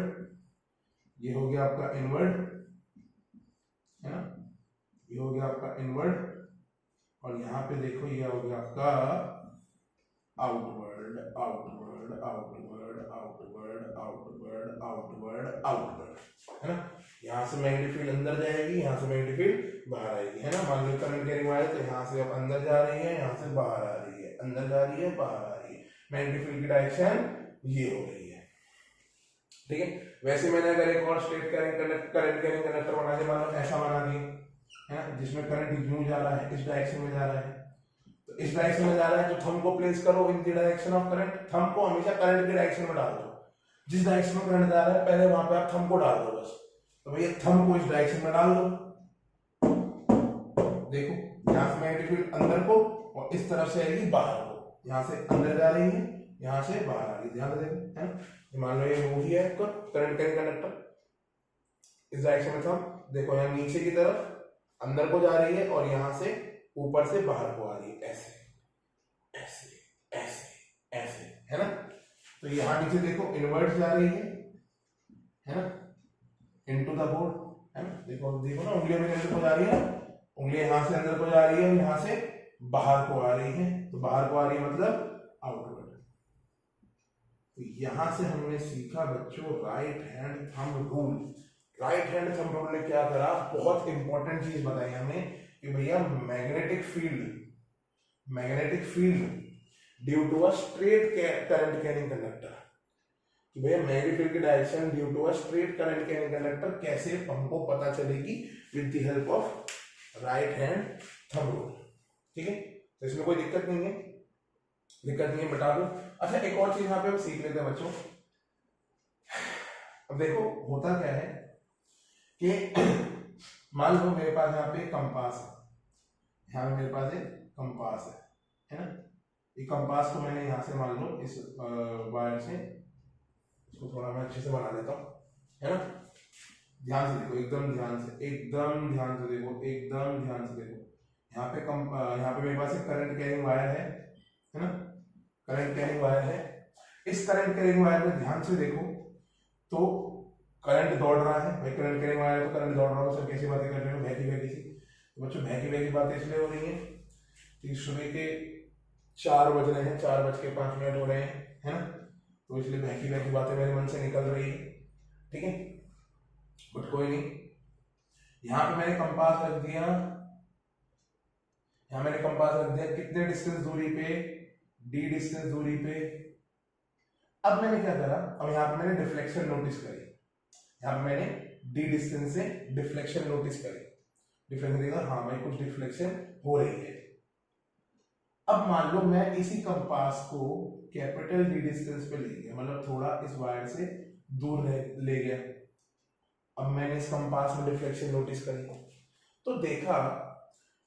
ये हो गया आपका इनवर्ड, है ना, ये हो गया आपका इनवर्ड, और यहाँ पे देखो ये हो गया आपका outward outward outward outward outward outward outward, है ना। यहाँ से मैग्नेटिक फील्ड अंदर जाएगी, यहाँ से मैग्नेटिक फील्ड बाहर आएगी, है ना। मान लो करंट कैरिंग वायर, तो यहाँ से अब अंदर जा रही है, यहाँ से बाहर आ रही है, अंदर जा रही है, बाहर आ रही है। मैग्नेटिक फील्ड की डायरेक्शन ये हो रही है, ठीक है। वैसे मैंने अगर एक और स्ट्रेट करंट कैरिंग कंडक्टर बना दिया, मान लो ऐसा बना दिया, है ना, जिसमें करंट यूं जा रहा है, इस डायरेक्शन में जा रहा है, तो इस डायरेक्शन में जा रहा है, तो थंब को प्लेस करो in the direction of current. Thumb को हमेशा करंट की डायरेक्शन में डाल दो, जिस डायरेक्शन में करंट जा रहा है पहले वहां पे आप थंब को डाल दो बस। तो भैया थंब को इस डायरेक्शन में डाल दो, देखो यहाँ से मैग्नेटिक फील्ड अंदर को और इस तरफ से आएगी बाहर को, यहाँ से अंदर जा रही है, यहाँ से बाहर आ रही है, ध्यान से देखो, है ना। मान लो ये मूवी है आपका करंट कैरिंग कंडक्टर, इस डायरेक्शन में थंब देखो, यहाँ नीचे की तरफ अंदर को जा रही है और यहाँ से ऊपर से बाहर को आ रही है, ऐसे ऐसे ऐसे ऐसे, है ना। तो यहाँ नीचे देखो इनवर्ट जा रही है ना, इनटू द बोर्ड, है ना। देखो देखो ना, उंगलियां मेरे अंदर को जा रही है ना, उंगलियां यहाँ से अंदर को जा रही है और यहाँ से बाहर को आ रही है। तो बाहर को आ रही है मतलब आउटवर्ड। तो यहां से हमने सीखा बच्चों right hand thumb rule. Right hand thumb rule ने क्या करा, बहुत इंपॉर्टेंट चीज बताई हमें कि भैया magnetic field due to a straight current carrying conductor, कि भैया मैग्नेटिक फील्ड की direction due to a straight current carrying conductor कैसे हमको पता चलेगी, with the help of right hand thumb rule. ठीक है, तो इसमें कोई दिक्कत नहीं है, बता दो। अच्छा, एक और चीज यहाँ पे हम सीख लेते हैं बच्चों। अब देखो होता क्या है कि मान लो मेरे पास यहाँ पे कंपास है, यहाँ पे मेरे पास एक कंपास है ना। ये कंपास को मैंने यहाँ से मान लो इस वायर से, इसको थोड़ा मैं अच्छे से बना देता हूँ, है ना। ध्यान से देखो, एकदम ध्यान से देखो। यहाँ पे मेरे पास एक करंट कैरिंग वायर है ना, करंट कैरिंग वायर है। इस करंट कैरिंग वायर में ध्यान से देखो तो करंट दौड़ रहा है भाई, करंट कैरिंग वायर है तो करंट दौड़ रहा है। सब कैसी बातें कर रहे हो, बहकी सी। तो बच्चों बहकी बातें इसलिए हो रही है कि सुबह के 4 बज रहे हैं, 4:05 हो रहे हैं, है ना। तो इसलिए बहकी बातें मेरे मन से निकल रही है, ठीक है। बट कोई नहीं, यहाँ पे मैंने कंपास रख दिया, कितने डिस्टेंस दूरी पे, d डिस्टेंस दूरी पे। अब मैंने क्या करा, अब यहाँ पे मैंने डिफ्लेक्शन नोटिस करी, यहाँ पे मैंने d डिस्टेंस से डिफ्लेक्शन नोटिस करी। डिफ्लेक्शन देखा, हाँ भाई कुछ डिफ्लेक्शन हो रही है। अब मान लो मैं इसी कंपास को कैपिटल D डिस्टेंस पे ले गया, मतलब थोड़ा इस वायर से दूर ले गया। अब मैंने इस कंपास में डिफ्लेक्शन नोटिस करी तो देखा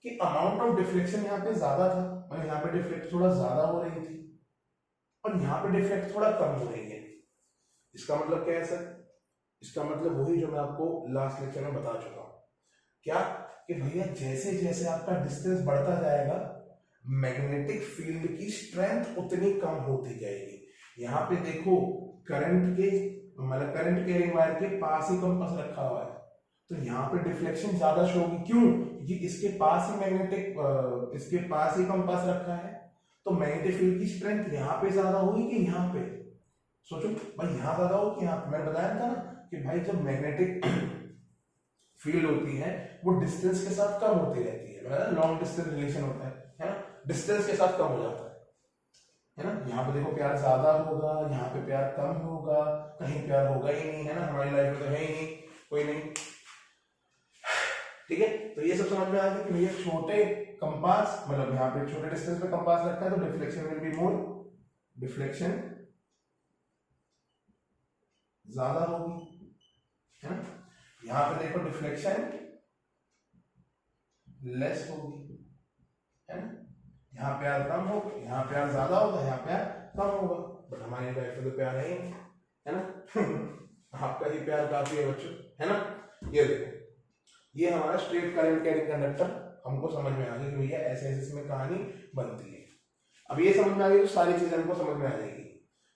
कि अमाउंट ऑफ डिफ्लेक्शन यहाँ पे ज्यादा था, मतलब यहाँ पे डिफ्लेक्ट थोड़ा ज्यादा हो रही थी और यहाँ पे डिफ्लेक्ट थोड़ा कम हो रही है। इसका मतलब क्या है सर? इसका मतलब वही जो मैं आपको लास्ट लेक्चर में बता चुका हूँ, क्या कि भैया जैसे जैसे आपका डिस्टेंस बढ़ता जाएगा मैग्नेटिक फील्ड की स्ट्रेंथ उतनी कम होती जाएगी। यहाँ पे देखो करंट करंट कैरिंग वायर के पास ही कंपास रखा हुआ है, तो यहाँ पे डिफ्लेक्शन ज्यादा शो होगी। क्यों? क्योंकि इसके पास ही कंपास रखा है, तो मैग्नेटिक फील्ड की स्ट्रेंथ यहाँ पे ज्यादा होगी कि यहाँ पे? सोचो भाई, यहाँ ज्यादा हो कि यहाँ पे? मैंने बताया था ना कि भाई जब मैग्नेटिक फील्ड होती है वो डिस्टेंस के साथ कम होती रहती है, मतलब लॉन्ग डिस्टेंस रिलेशन होता है ना, डिस्टेंस के साथ कम हो जाता है ना। यहाँ पे देखो प्यार ज्यादा होगा, यहाँ पे प्यार कम होगा, कहीं प्यार होगा ही नहीं, है ना। हमारी लाइफ में तो है ही नहीं, कोई नहीं, ठीक है। तो ये सब समझ में आ गया कि भैया छोटे कंपास, मतलब यहाँ पे छोटे डिस्टेंस पे कंपास रखा है तो deflection will be more, deflection ज्यादा होगी, है ना। यहाँ पे देखो डिफ्लेक्शन लेस होगी, है ना। यहाँ प्यार कम होगा, यहाँ प्यार ज्यादा होगा, यहाँ प्यार कम होगा। बट हमारी लाइफ में तो प्यार है ना। आपका ही प्यार काफी है बच्चों, है ना। ये देखो, ये हमारा स्ट्रेट करंट कैरिंग कंडक्टर हमको समझ में आ गया कि भैया ऐसे ऐसे इसमें कहानी बनती है। अब ये समझ में आ गई तो सारी चीजें हमको समझ में आ जाएगी।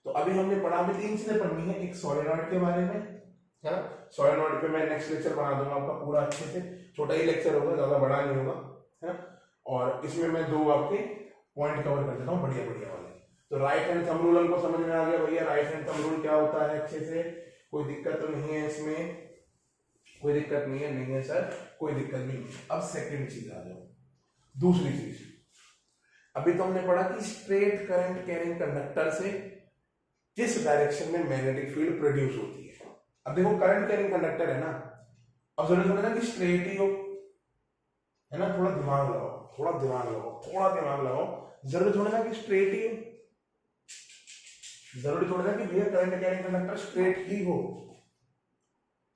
तो अभी हमने पढ़ा, हमें 3 चीजें पढ़नी है। एक सोलेनॉइड के बारे में, है ना। सोलेनॉइड पे मैं नेक्स्ट लेक्चर बना दूंगा आपका पूरा अच्छे से, छोटा ही लेक्चर होगा, ज्यादा बड़ा नहीं होगा, है ना। और इसमें मैं 2 आपके पॉइंट कवर कर देता हूँ बढ़िया बढ़िया वाले। तो राइट हैंड थंब रूल हमको समझ में आ गया भैया, राइट हैंड थंब रूल क्या होता है अच्छे से, कोई दिक्कत तो नहीं है इसमें? कोई दिक्कत नहीं है सर, कोई दिक्कत नहीं है। अब सेकंड चीज आ जाओ, दूसरी चीज। अभी तो हमने पढ़ा कि स्ट्रेट करंट कैरिंग कंडक्टर से किस डायरेक्शन में मैग्नेटिक फील्ड प्रोड्यूस होती है। अब देखो करंट कैरिंग कंडक्टर है ना, अब जरूरत है ना कि स्ट्रेट ही हो, है ना। थोड़ा दिमाग लगाओ, जरूरत थोड़ा ना कि स्ट्रेट ही हो, जरूरी थोड़ा ना कि भैया करंट कैरिंग कंडक्टर स्ट्रेट ही हो।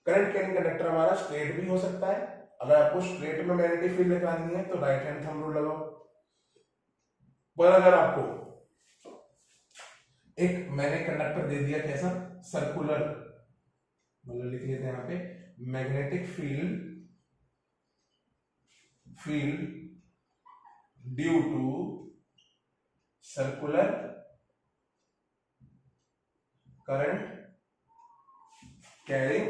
करंट कैरिंग कंडक्टर हमारा स्ट्रेट भी हो सकता है। अगर आपको स्ट्रेट में मैग्नेटिक फील्ड निकालनी है तो राइट हैंड थंब रूल लगाओ। पर अगर आपको एक मैंने कंडक्टर दे दिया कैसा, सर्कुलर, मतलब लिख लेते हैं यहाँ पे magnetic field due to circular current carrying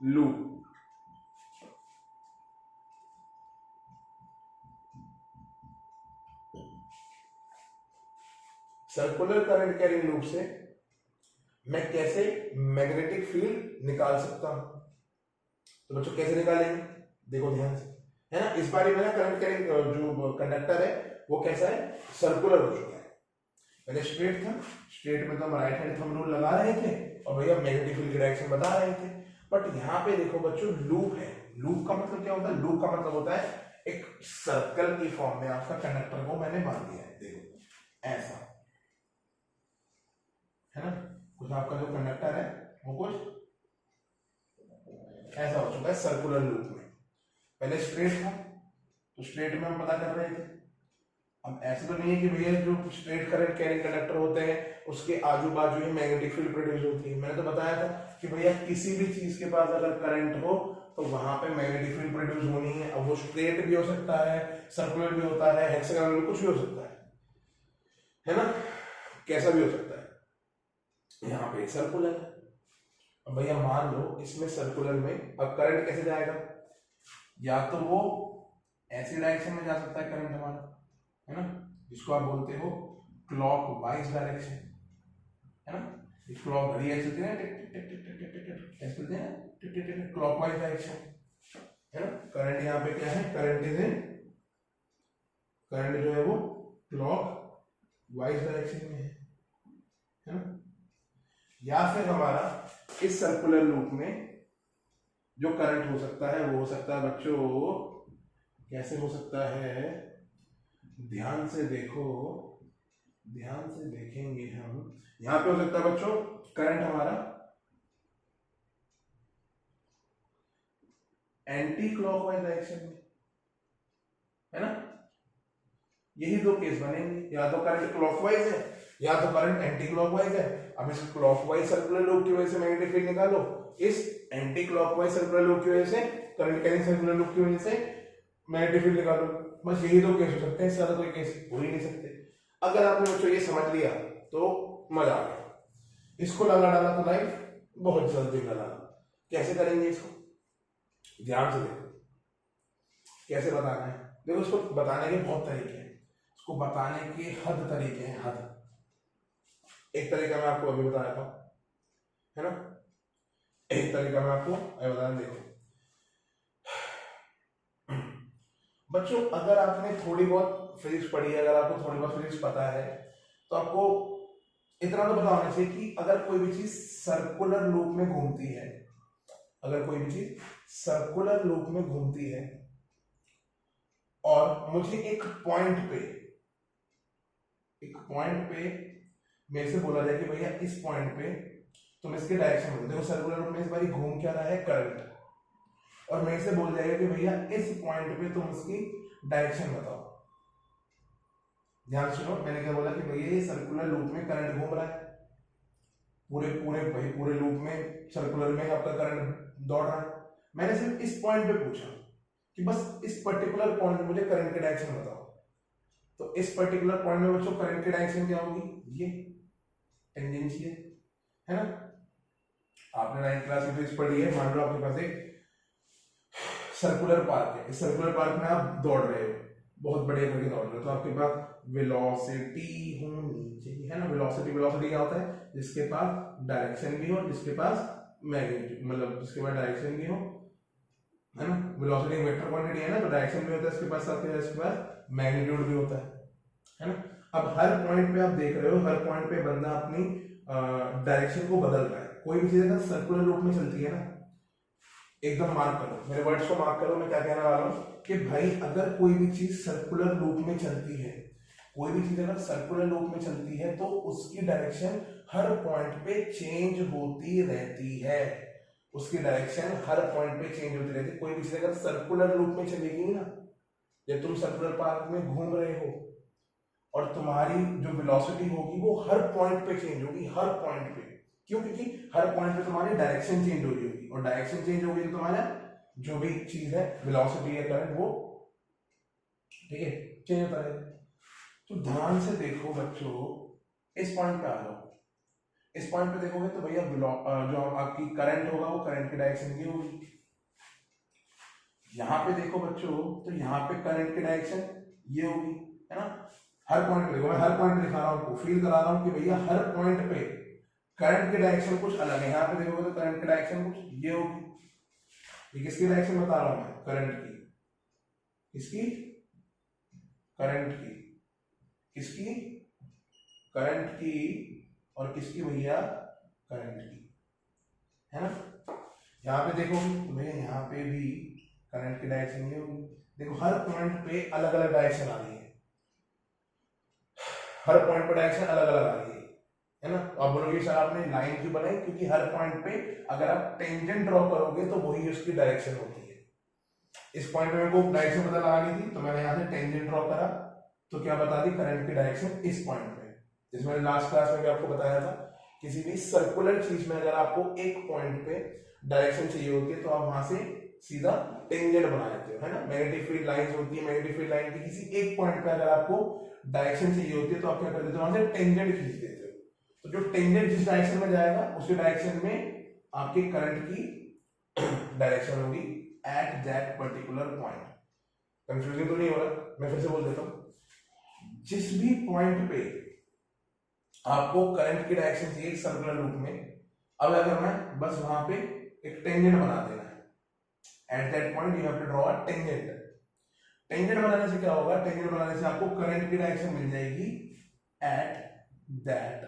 loop. Circular current carrying loop से मैं कैसे मैग्नेटिक फील्ड निकाल सकता हूं? तो बच्चों कैसे निकालेंगे, देखो ध्यान से, है ना। इस बार मेरा करंट कैरिंग जो कंडक्टर है वो कैसा है, सर्कुलर हो चुका है। पहले स्ट्रेट था, स्ट्रेट में तो हम राइट हैंड थंब रूल लगा रहे थे और भैया मैग्नेटिक फील्ड की डायरेक्शन बता रहे थे। बट यहाँ पे देखो बच्चों लूप है। लूप का मतलब क्या होता है? लूप का मतलब होता है एक सर्कल की फॉर्म में आपका कंडक्टर को मैंने बांध दिया है, देखो ऐसा, है ना। कुछ आपका जो कंडक्टर है वो कुछ ऐसा हो चुका है सर्कुलर लूप में। पहले स्ट्रेट था तो स्ट्रेट में हम पता कर रहे थे। अब ऐसा तो नहीं है कि भैया जो स्ट्रेट करंट कैरिंग कंडक्टर होते हैं उसके आजू बाजू ही मैग्नेटिक फील्ड प्रोड्यूस होती है। मैंने तो बताया था कि भैया किसी भी चीज के पास अगर करंट हो तो वहां पे मैग्नेटिक फील्ड प्रोड्यूस होनी है। अब वो स्ट्रेट भी हो सकता है, सर्कुलर भी होता है, हेक्सागोनल, कुछ भी हो सकता है ना, कैसा भी हो सकता है। यहाँ पे सर्कुलर है। अब भैया मान लो इसमें सर्कुलर में अब करंट कैसे जाएगा? या तो वो ऐसी डायरेक्शन में जा सकता है करंट हमारा, है ना, जिसको आप बोलते हो क्लॉक वाइज डायरेक्शन, है ना। क्लॉक घड़ी ऐसे चलती है ऐसे चलती है ना, क्लॉक वाइज डायरेक्शन, है ना। करंट यहाँ पे क्या है? करंट इज इन, करंट जो है वो क्लॉक वाइज डायरेक्शन में है ना। या फिर हमारा इस सर्कुलर लूप में जो करंट हो सकता है वो हो सकता है बच्चों, कैसे हो सकता है? ध्यान से देखो, ध्यान से देखेंगे हम। यहां पे हो सकता है बच्चों करंट हमारा एंटी क्लॉकवाइज डायरेक्शन में, है ना। यही दो केस बनेंगे, या तो करंट क्लॉकवाइज है या तो करंट एंटी क्लॉकवाइज है। अब इस क्लॉकवाइज सर्कुलर लूप की वजह से मैग्नेटिक फील्ड निकालो, इस एंटी क्लॉकवाइज सर्कुलर लूप की वजह से, करंट कैरिंग सर्कुलर लूप की वजह से मैग्नेटिक फील्ड निकालो। बस यही दो केस हो सकते हैं, इससे ज्यादा कोई केस हो ही नहीं सकते। अगर आपने बच्चों ये समझ लिया तो मजा आ गया। इसको लगा डाला तो लाइफ बहुत जल्दी लगा। कैसे करेंगे इसको? ध्यान से देखो कैसे बताना है। देखो इसको बताने के बहुत तरीके हैं, इसको बताने के हद तरीके हैं, हद। एक तरीका मैं आपको अभी बताया था, है ना। एक तरीका मैं आपको अभी बताना, देखो बच्चों अगर आपने थोड़ी बहुत फिजिक्स पढ़ी है, अगर आपको थोड़ी बहुत फिजिक्स पता है तो आपको इतना तो पता होना चाहिए कि अगर कोई भी चीज सर्कुलर लूप में घूमती है, अगर कोई भी चीज सर्कुलर लूप में घूमती है और मुझे एक पॉइंट पे मेरे से बोला जाए कि भैया इस पॉइंट पे तुम इसके डायरेक्शन में देखो, सर्कुलर लूप में इस बार घूम क्या रहा है? करंट। और मेरे से बोल जाएगा कि भैया इस पॉइंट पे तुम उसकी डायरेक्शन बताओ। ध्यान सुनो, मैंने क्या बोला कि भैया ये सर्कुलर लूप में करंट घूम रहा है, पूरे लूप में सर्कुलर में आपका करंट दौड़ रहा है। मैंने सिर्फ इस पॉइंट पे पूछा कि बस इस पर्टिकुलर पॉइंट पे मुझे करंट की डायरेक्शन बताओ। तो इस पर्टिकुलर पॉइंट में बच्चों करंट की डायरेक्शन क्या होगी? ये टेंजेंशियल, है ना। आपने 9th क्लास में फिजिक्स पढ़ी है। मान लो आपके पास एक सर्कुलर पार्क है, इस सर्कुलर पार्क में आप दौड़ रहे हो, बहुत बढ़िया करके दौड़ रहे हो, तो आपके पास वेलोसिटी होनी चाहिए, है ना। वेलोसिटी क्या होता है? जिसके पास डायरेक्शन भी हो, जिसके पास मैग्नीट्यूड, मतलब जिसके पास डायरेक्शन भी हो, है ना। वेलोसिटी वेक्टर क्वांटिटी है ना, तो डायरेक्शन भी होता है इसके पास, इसके पास मैग्नीट्यूड भी होता है ना। अब हर पॉइंट पे आप देख रहे हो, हर पॉइंट पे बंदा अपनी डायरेक्शन को बदल रहा है। कोई भी चीज अगर सर्कुलर लूप में चलती है ना, एकदम मार्क करो, मेरे वर्ड्स को मार्क करो, मैं क्या कहने वाला हूँ कि भाई अगर कोई भी चीज सर्कुलर लूप में चलती है, कोई भी चीज अगर सर्कुलर लूप में चलती है तो उसकी डायरेक्शन हर पॉइंट पे चेंज होती रहती है। उसकी डायरेक्शन हर पॉइंट पे चेंज होती रहती है। कोई भी चीज अगर सर्कुलर लूप में चलेगी ना, जब तुम सर्कुलर पार्क में घूम रहे हो और तुम्हारी जो वेलोसिटी होगी वो हर पॉइंट पे चेंज होगी, हर पॉइंट पे। क्यों? क्योंकि हर पॉइंट पे तुम्हारी डायरेक्शन चेंज हो रही होगी, और डायरेक्शन चेंज होगी तो तुम्हारा जो भी चीज है, वेलोसिटी या करंट, वो ठीक है चेंज होता रहेगा। तो ध्यान से देखो बच्चों, इस पॉइंट पे आ जाओ। इस पॉइंट पे देखोगे तो भैया जो आपकी करंट होगा वो करंट की डायरेक्शन ये होगी। यहाँ पे देखो बच्चों तो यहाँ पे करंट की डायरेक्शन ये होगी, है ना। हर पॉइंट पे देखो, मैं हर पॉइंट दिखा रहा हूँ आपको, फील करा रहा हूँ कि भैया हर पॉइंट पे करंट की डायरेक्शन कुछ अलग है। यहाँ पे देखोगे तो करंट की डायरेक्शन कुछ ये होगी। ये किसकी डायरेक्शन बता रहा हूँ मैं? करंट की। किसकी? करंट की। किसकी? करंट की। और किसकी भैया? करंट की, है ना। यहाँ पे देखो भैया, यहाँ पे भी करंट की डायरेक्शन ये होगी। देखो हर पॉइंट पे अलग अलग डायरेक्शन आ रही है, हर पॉइंट पे डायरेक्शन अलग अलग आ रही है ना। तो आप बोलोगे सर आपने लाइन क्यों बनाई? क्योंकि हर पॉइंट पे अगर आप टेंजेंट ड्रॉ करोगे तो वही उसकी डायरेक्शन होती है। इस पॉइंट पे मेरे को डायरेक्शन पता लगानी थी तो मैंने यहाँ से टेंजेंट ड्रॉ करा, तो क्या बता दी? करंट की डायरेक्शन इस पॉइंट पे। जैसे मैंने लास्ट क्लास में भी आपको बताया था, किसी भी सर्कुलर चीज में अगर आपको एक पॉइंट पे डायरेक्शन चाहिए होती है तो आप वहां से सीधा टेंजेंट बना लेते हो, है ना। मैग्नेटिक फील्ड लाइंस होती है, मैग्नेटिक फील्ड लाइन की किसी एक पॉइंट पे अगर आपको डायरेक्शन चाहिए होती है तो आप क्या कर देते हो? वहां से टेंजेंट खींच देते हो। तो जो टेंजेंट जिस डायरेक्शन में जाएगा उसी डायरेक्शन में आपके करंट की डायरेक्शन होगी at that particular point. Confusion तो नहीं हो रहा? मैं फिर से बोल देता हूं, जिस भी पॉइंट पे आपको करंट की डायरेक्शन चाहिए सर्कुलर लूप में, अब क्या करना है? बस वहां पे एक टेंजेंट बना देना है। At that point you have to draw a tangent. Tangent बनाने से क्या होगा? टेंजेंट बनाने से आपको करंट की डायरेक्शन मिल जाएगी eight that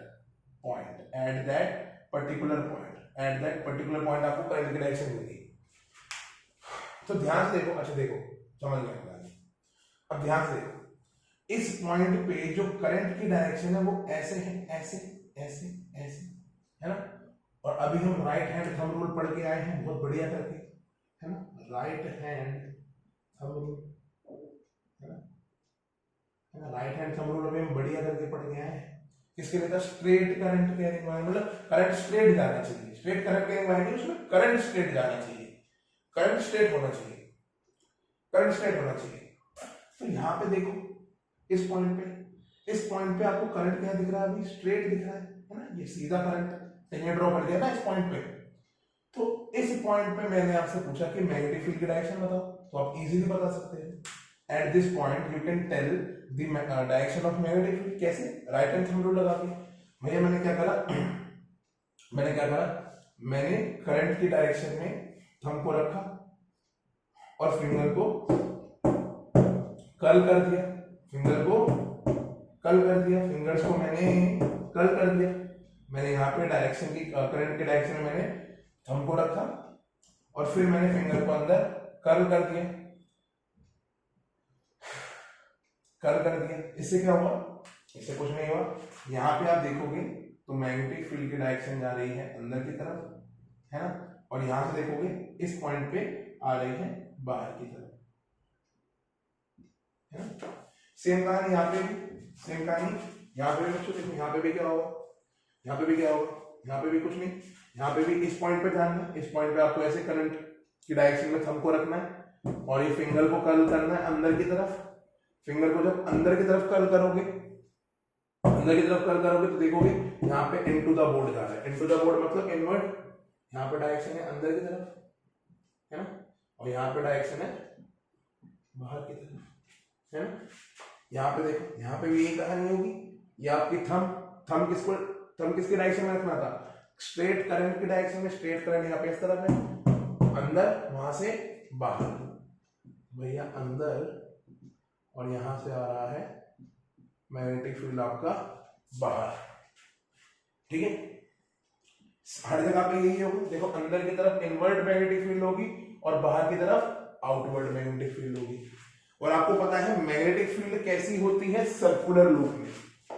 point, at that particular point, at that particular point आपको करंट की डायरेक्शन मिलेगी। तो ध्यान से देखो, अच्छा देखो समझ में आ गया। अब ध्यान से देखो, इस पॉइंट पे जो करंट की डायरेक्शन है वो ऐसे है, ऐसे ऐसे ऐसे, है ना। और अभी हम राइट हैंड थंब रूल पढ़ के आए हैं बहुत बढ़िया करके, है ना। राइट हैंड थंब रूल, है ना। राइट हैंड थंब रूल अभी हम बढ़िया करके पढ़ के आए हैं। किसके लिए था? स्ट्रेट करंट कैरिंग वायर, मतलब करंट स्ट्रेट जाना चाहिए। स्ट्रेट करंट कैरिंग वायर नहीं, उसमें करंट स्ट्रेट जाना चाहिए, करंट स्ट्रेट होना चाहिए, करंट स्ट्रेट होना चाहिए। तो यहाँ पे देखो इस पॉइंट पे आपको करंट क्या दिख रहा है? अभी स्ट्रेट दिख रहा है ना। ये सीधा करंट टेंजेंट ड्रॉ कर दिया ना इस पॉइंट पे। तो इस पॉइंट पे मैंने आपसे पूछा कि मैग्नेटिक फील्ड की डायरेक्शन बताओ, तो आप इजीली बता सकते हैं। At this point you can tell the direction of magnetic field. कैसे? राइट हैंड थंब रूल लगा के। भैया मैंने क्या करा मैंने करंट की डायरेक्शन में थंब को रखा और फिंगर को कर्ल कर दिया, फिंगर्स को मैंने कर्ल कर दिया। मैंने यहाँ पे डायरेक्शन की करंट के डायरेक्शन में मैंने थंब को रखा और फिर मैंने फिंगर को अंदर कर्ल कर दिया, इससे क्या हुआ? इससे कुछ नहीं हुआ। यहाँ पे आप देखोगे तो मैग्नेटिक फील्ड की डायरेक्शन जा रही है अंदर की तरफ, है ना। और यहां से देखोगे इस पॉइंट पे आ रही है बाहर की तरफ, है ना। सेम कहानी यहाँ पे भी, सेम कहानी यहाँ पे भी। बच्चों देखो यहाँ पे भी क्या होगा? यहाँ पे भी क्या होगा? यहाँ पे भी कुछ नहीं। यहाँ पे भी इस पॉइंट पे ध्यान है, इस पॉइंट पे आपको ऐसे करंट की डायरेक्शन में थंब को रखना है और ये फिंगर को कर्ल करना है अंदर की तरफ। फिंगर को जब अंदर की तरफ कर्ल करोगे तो देखोगे यहाँ पे इनटू द बोर्ड जा रहा है। इनटू द बोर्ड मतलब इनवर्ड। यहाँ पे डायरेक्शन है अंदर की तरफ, है ना, और यहाँ पे डायरेक्शन है बाहर की तरफ, है ना। यहाँ पे देखो, यहाँ पे भी यही कहानी होगी। ये आपकी थंब किसके डायरेक्शन में रखना था? स्ट्रेट करंट की डायरेक्शन में। स्ट्रेट करंट यहाँ पे इस तरफ है, अंदर, वहां से बाहर। भैया अंदर और यहां से आ रहा है मैग्नेटिक फील्ड आपका बाहर, ठीक है। हर जगह पे यही होगी। देखो अंदर की तरफ इनवर्ट मैग्नेटिक फील्ड होगी और बाहर की तरफ आउटवर्ड मैग्नेटिक फील्ड होगी। और आपको पता है मैग्नेटिक फील्ड कैसी होती है? सर्कुलर लूप में।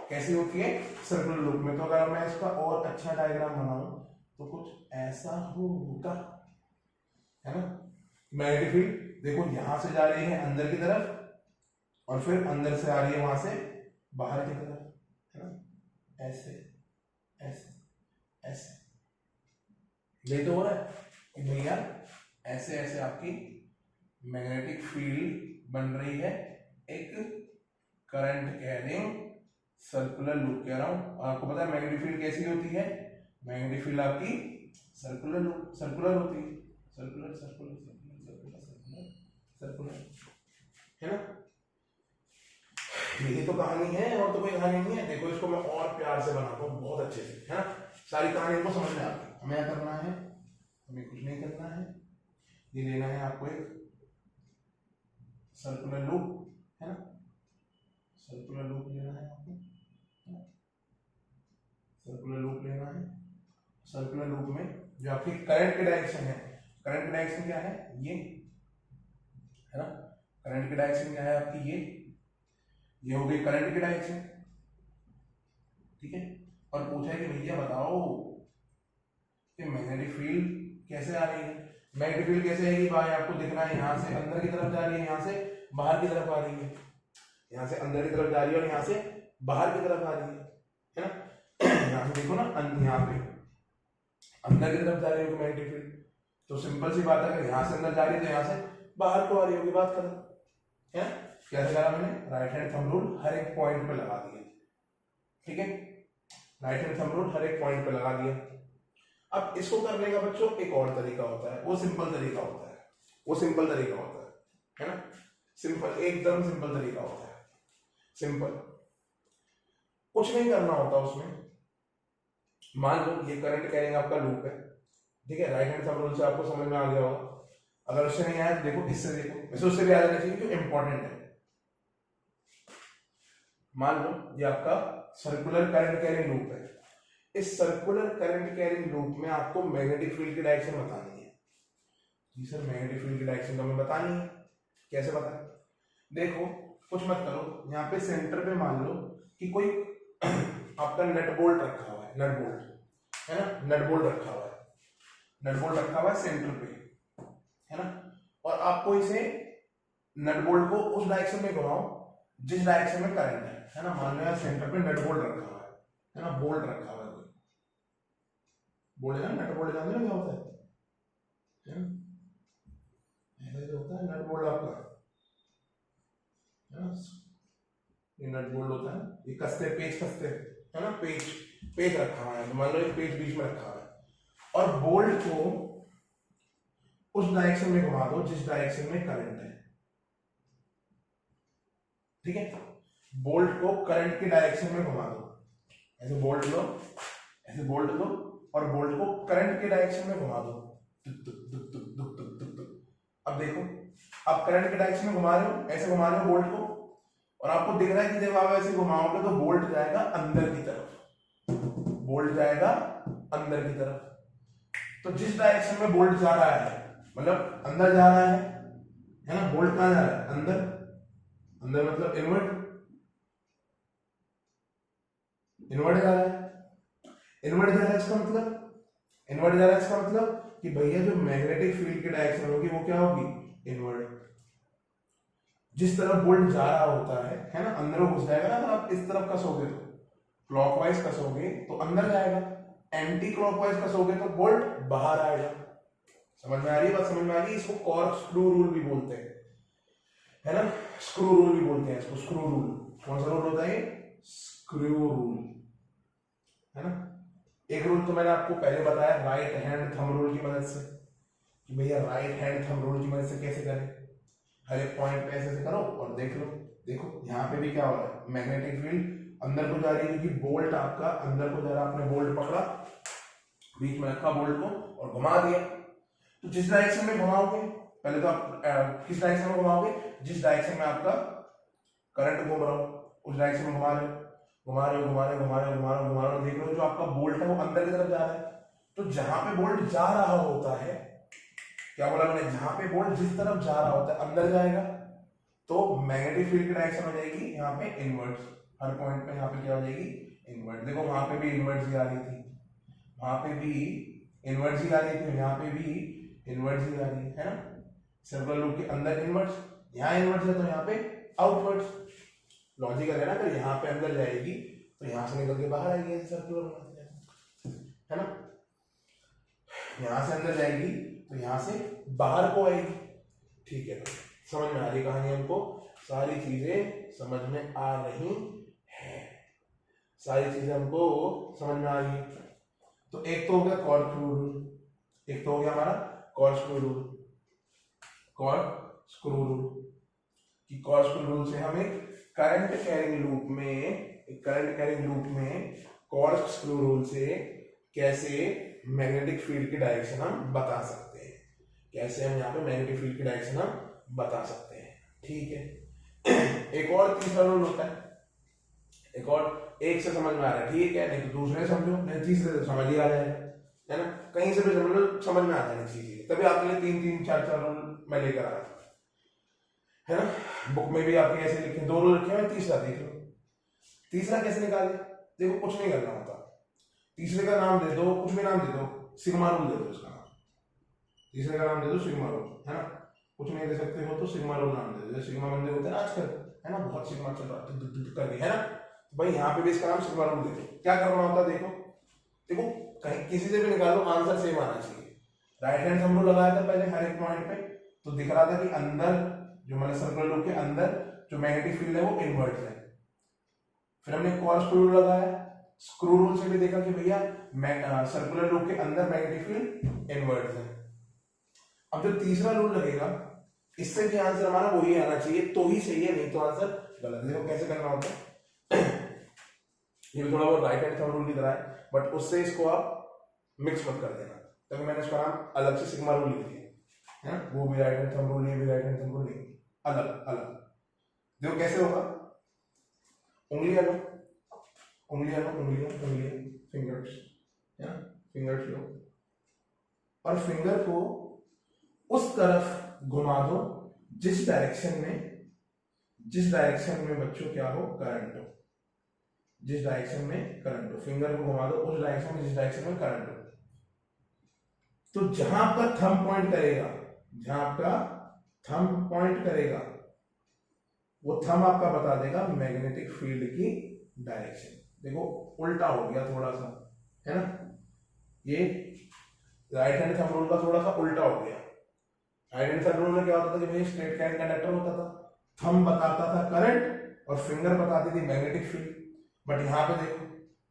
कैसी होती है? सर्कुलर लूप में। तो अगर मैं इसका और अच्छा डायग्राम बनाऊं तो कुछ ऐसा होगा, है ना। मैग्नेटिक फील्ड देखो यहां से जा रही है अंदर की तरफ और फिर अंदर से आ रही है वहां से बाहर की तरफ, है ना। ऐसे ऐसे ऐसे, ये तो हो रहा है भैया। ऐसे ऐसे आपकी मैग्नेटिक फील्ड बन रही है एक करंट कैरिंग सर्कुलर लूप कह रहा हूं। आपको पता है मैग्नेटिक फील्ड कैसी होती है, मैग्नेटिक फील्ड आपकी सर्कुलर लूप सर्कुलर होती है, circular circular circular circular circular circular, है ना। यही तो कहानी है और तो कोई कहानी नहीं है। देखो इसको मैं और प्यार से बनाता हूँ बहुत अच्छे से, है ना, सारी कहानी को समझ में आती है। हमें क्या करना है, हमें कुछ नहीं करना है, ये लेना है आपको एक सर्कुलर लूप, है ना, सर्कुलर लूप लेना है आपको, सर्कुलर लूप लेना है। सर्कुलर लूप में जो आपकी करंट की डायरेक्शन है, करंट की डायरेक्शन क्या है, ये, है ना, करंट की डायरेक्शन क्या है आपकी, ये हो गई करंट की डायरेक्शन, ठीक है। और पूछा है कि भैया बताओ कि मैग्नेटिक फील्ड कैसे आ रही है। मैग्नेटिक फील्ड कैसे आएगी भाई, आपको दिख रहा है यहाँ से अंदर की तरफ जा रही है, यहाँ से बाहर की तरफ आ रही है, यहाँ से अंदर की तरफ जा रही है और यहाँ से बाहर की तरफ आ रही है ना। यहाँ से देखो ना, यहाँ पे अंदर की तरफ जा रही होगी मैग्नेटिक फील्ड, तो सिंपल सी बात है, अगर यहाँ से अंदर जा रही है तो यहाँ से बाहर को आ रही होगी, बात करें, है। कैसे करा मैंने, राइट हैंड थंब रूल हर एक पॉइंट पे लगा दिया, ठीक है, राइट हैंड थंब रूल हर एक पॉइंट पे लगा दिया। अब इसको करने का बच्चों एक और तरीका होता है, वो सिंपल तरीका होता है, वो सिंपल तरीका होता है ना, सिंपल, एकदम सिंपल तरीका होता है, सिंपल, कुछ नहीं करना होता उसमें। मान लो ये करंट कैरिंग आपका लूप है, ठीक है, राइट हैंड थंब रूल से आपको समझ में आ गया होगा। अगर उससे नहीं आया तो देखो इससे, देखो वैसे उससे भी आ जाना चाहिए, जो इंपॉर्टेंट है। मान लो ये आपका सर्कुलर करंट कैरिंग लूप है, इस सर्कुलर करंट कैरिंग लूप में आपको मैग्नेटिक फील्ड की डायरेक्शन बतानी है। जी सर, मैग्नेटिक फील्ड की डायरेक्शन तो हमें बतानी है, कैसे बताएं, देखो कुछ मत करो, यहाँ पे सेंटर पे मान लो कि कोई आपका नट बोल्ट रखा हुआ है, नट बोल्ट, है ना, नट बोल्ट रखा हुआ है, नट बोल्ट रखा हुआ है सेंटर पे, है ना, और आपको इसे नट बोल्ट को उस डायरेक्शन में घुमाओ जिस डायरेक्शन में करंट है ना। मान लो यार सेंटर पे नट बोल्ट रखा हुआ है ना, बोल्ट रखा हुआ है कोई, बोल्ट है ना, नट बोल्ट जानते हो क्या होता है ना, ऐसा जो होता है नट बोल्ट आपका, है ना, ये नट बोल्ट होता है, ये कसते पेच कसते, है ना, पेच पेच रखा हुआ है, तो मान लो एक पेच बीच में रखा हुआ है और बोल्ट को उस डायरेक्शन में घुमा दो जिस डायरेक्शन में करंट है, ठीक है, बोल्ट को करंट की डायरेक्शन में घुमा दो, ऐसे बोल्ट लो, ऐसे बोल्ट लो और बोल्ट को करंट की डायरेक्शन में घुमा दो, तुक तुक तुक तुक तुक तुक तुक तुक। अब देखो, आप करंट की डायरेक्शन में घुमा रहे हो, ऐसे घुमा रहे हो बोल्ट को, और आपको दिख रहा है कि जब आप ऐसे घुमाओगे तो बोल्ट जाएगा अंदर की तरफ, बोल्ट जाएगा अंदर की तरफ। तो जिस डायरेक्शन में बोल्ट जा रहा है, मतलब अंदर जा रहा है ना, बोल्ट कहां जा रहा है, अंदर, अंदर मतलब इनवर्ट, इनवर्ट जा रहा है, इनवर्ट जा रहा है, इसका मतलब, इनवर्ट जा रहा है, इसका मतलब कि भैया जो मैग्नेटिक फील्ड की डायरेक्शन होगी वो क्या होगी, इनवर्ट। जिस तरफ बोल्ट जा रहा होता है ना, अंदर वो घुस जाएगा ना, अगर आप इस तरफ कसोगे तो, क्लॉकवाइज कसोगे तो अंदर जाएगा, एंटी क्लॉकवाइज कसोगे तो बोल्ट बाहर आएगा। समझ में आ रही है बात, समझ में आ रही है। इसको कॉर्कस्क्रू रूल भी बोलते हैं, है ना, स्क्रू रूल भी बोलते हैं इसको, स्क्रू रूल। कौन सा रूल होता है, स्क्रू रूल, है ना। एक रूल तो मैंने आपको पहले बताया राइट हैंड थंब रूल की मदद से, कि भैया राइट हैंड थंब रूल की मदद से कैसे करें, हर एक पॉइंट पे ऐसे करो और देख लो। देखो यहाँ पे भी क्या हो रहा है, मैग्नेटिक फील्ड अंदर को जा रही है, क्योंकि बोल्ट आपका अंदर को जा रहा है, आपने बोल्ट पकड़ा, बीच में रखा बोल्ट को और घुमा दिया। तो जिस डायरेक्शन में घुमाओगे, पहले तो आप किस डायरेक्शन में घुमाओगे, जिस डायरेक्शन में आपका करंट घूम रहा हो उस डायरेक्शन में घुमा रहे हो, घुमा रहे हो, घुमा रहे हो, घुमा रहे हो, घुमा रहे हो, घुमा रहे हो, देख लो जो आपका बोल्ट है वो अंदर की तरफ जा रहा है। तो जहां पे बोल्ट जा रहा होता है, क्या बोला मैंने, जहां पे बोल्ट जिस तरफ जा रहा होता है अंदर जाएगा, तो मैग्नेटिक फील्ड की डायरेक्शन हो जाएगी यहाँ पे इनवर्ट, हर पॉइंट पे यहाँ पे क्या हो जाएगी, इनवर्ट। देखो वहां पे भी इनवर्ट आ रही थी, वहां पे भी इनवर्ट आ रही थी, यहाँ पे भी इनवर्ट आ रही है ना। सर्कुलर लूप के अंदर इनवर्ट, यहाँ इनवर्ट है तो यहाँ पे आउटवर्ड्स। लॉजिकल है ना, अगर यहाँ पे अंदर जाएगी तो यहाँ से निकल के बाहर आएगी, सर्कुलर, है ना। यहाँ से अंदर जाएगी तो यहाँ से बाहर को आएगी, ठीक है। समझ में आ रही कहानी, हमको सारी चीजें समझ में आ रही है, सारी चीजें हमको समझ में आ रही है। तो एक तो हो गया कॉर्कस्क्रू रूल, एक तो हो गया हमारा कॉर्कस्क्रू रूल, कॉर्कस्क्रू रूल कि कॉर्कस्क्रू रूल से हम एक करंट कैरिंग लूप में कॉर्कस्क्रू रूल से कैसे मैग्नेटिक फील्ड की डायरेक्शन हम बता सकते हैं, कैसे हम यहाँ पे मैग्नेटिक फील्ड की डायरेक्शन हम बता सकते हैं। ठीक है, एक और तीसरा रूल होता है, एक और एक से समझ में आ रहा है ठीक है, नहीं तो दूसरे समझो, नहीं तीसरे से समझ ही आ जाएगा, है ना, कहीं से भी समझ लो, समझ में आ जानी चाहिए। तभी आपके लिए 3-3, 4-4 रूल मैं लेकर आया है ना। बुक में भी आपके ऐसे लिखे 2 रूल लिखे हैं, तीसरा देख लो। तीसरा कैसे निकाले, देखो कुछ नहीं करना होता, तीसरे का नाम दे दो, कुछ भी नाम दे दो, सिग्मा रूल दे दो उसका नाम, तीसरे का नाम दे दो सिग्मा रूल, है ना। कुछ नहीं दे सकते हो तो सिग्मा रूल नाम दे दो, सिग्मा बंदे होते हैं ना आजकल, है ना, बहुत सिग्मा चल रहा है करके, है ना। भाई यहाँ पे भी इसका नाम सिग्मा रूल दे दो। क्या करना होता है, देखो देखो कहीं किसी से भी निकालो, आंसर सेम आना चाहिए। राइट हैंड थंब रूल लगाया था पहले हर एक पॉइंट पे, तो दिख रहा था कि अंदर जो मैंने सर्कुलर लूप के अंदर जो मैग्नेटिक फील्ड है वो इनवर्ट है। फिर हमने कॉर्कस्क्रू रूल लगाया, स्क्रू रूल से भी देखा कि भैया सर्कुलर लूप के अंदर मैग्नेटिक फील्ड इनवर्ट है। अब जो तीसरा रूल लगेगा, इससे भी आंसर हमारा वही आना चाहिए तो ही सही है, नहीं तो आंसर गलत। देखो कैसे करना होता है, ये भी थोड़ा बहुत राइट हैंड थंब रूल की तरह है, बट उससे इसको आप मिक्स मत कर देना, तभी मैंने इसका नाम अलग से सिग्मा रूल लिख दिया है ना। वो भी राइट हैंड थंब रूल, ये भी राइट हैंड थंब रूल, नहीं अलग अलग। देखो कैसे होगा, उंगलियां लो, उंगलियां लो, उंगलियां फिंगर्स, है ना, फिंगर्स लो और फिंगर को उस तरफ घुमा दो जिस डायरेक्शन में बच्चों क्या हो, करंट हो, जिस डायरेक्शन में करंट हो, फिंगर को घुमा दो उस डायरेक्शन में जिस डायरेक्शन में करंट हो। तो जहां पर थंब पॉइंट करेगा, जहां आपका थंब पॉइंट करेगा, वो थंब आपका बता देगा मैग्नेटिक फील्ड की डायरेक्शन। देखो उल्टा हो गया थोड़ा सा, है ना, ये राइट हैंड थंब रूल का थोड़ा सा उल्टा हो गया। राइट हैंड थंब रूल में क्या होता था कि भाई स्ट्रेट कैरिंग कंडक्टर होता था, थंब बताता था करंट और फिंगर बताती थी मैग्नेटिक फील्ड। बट यहाँ पे देखो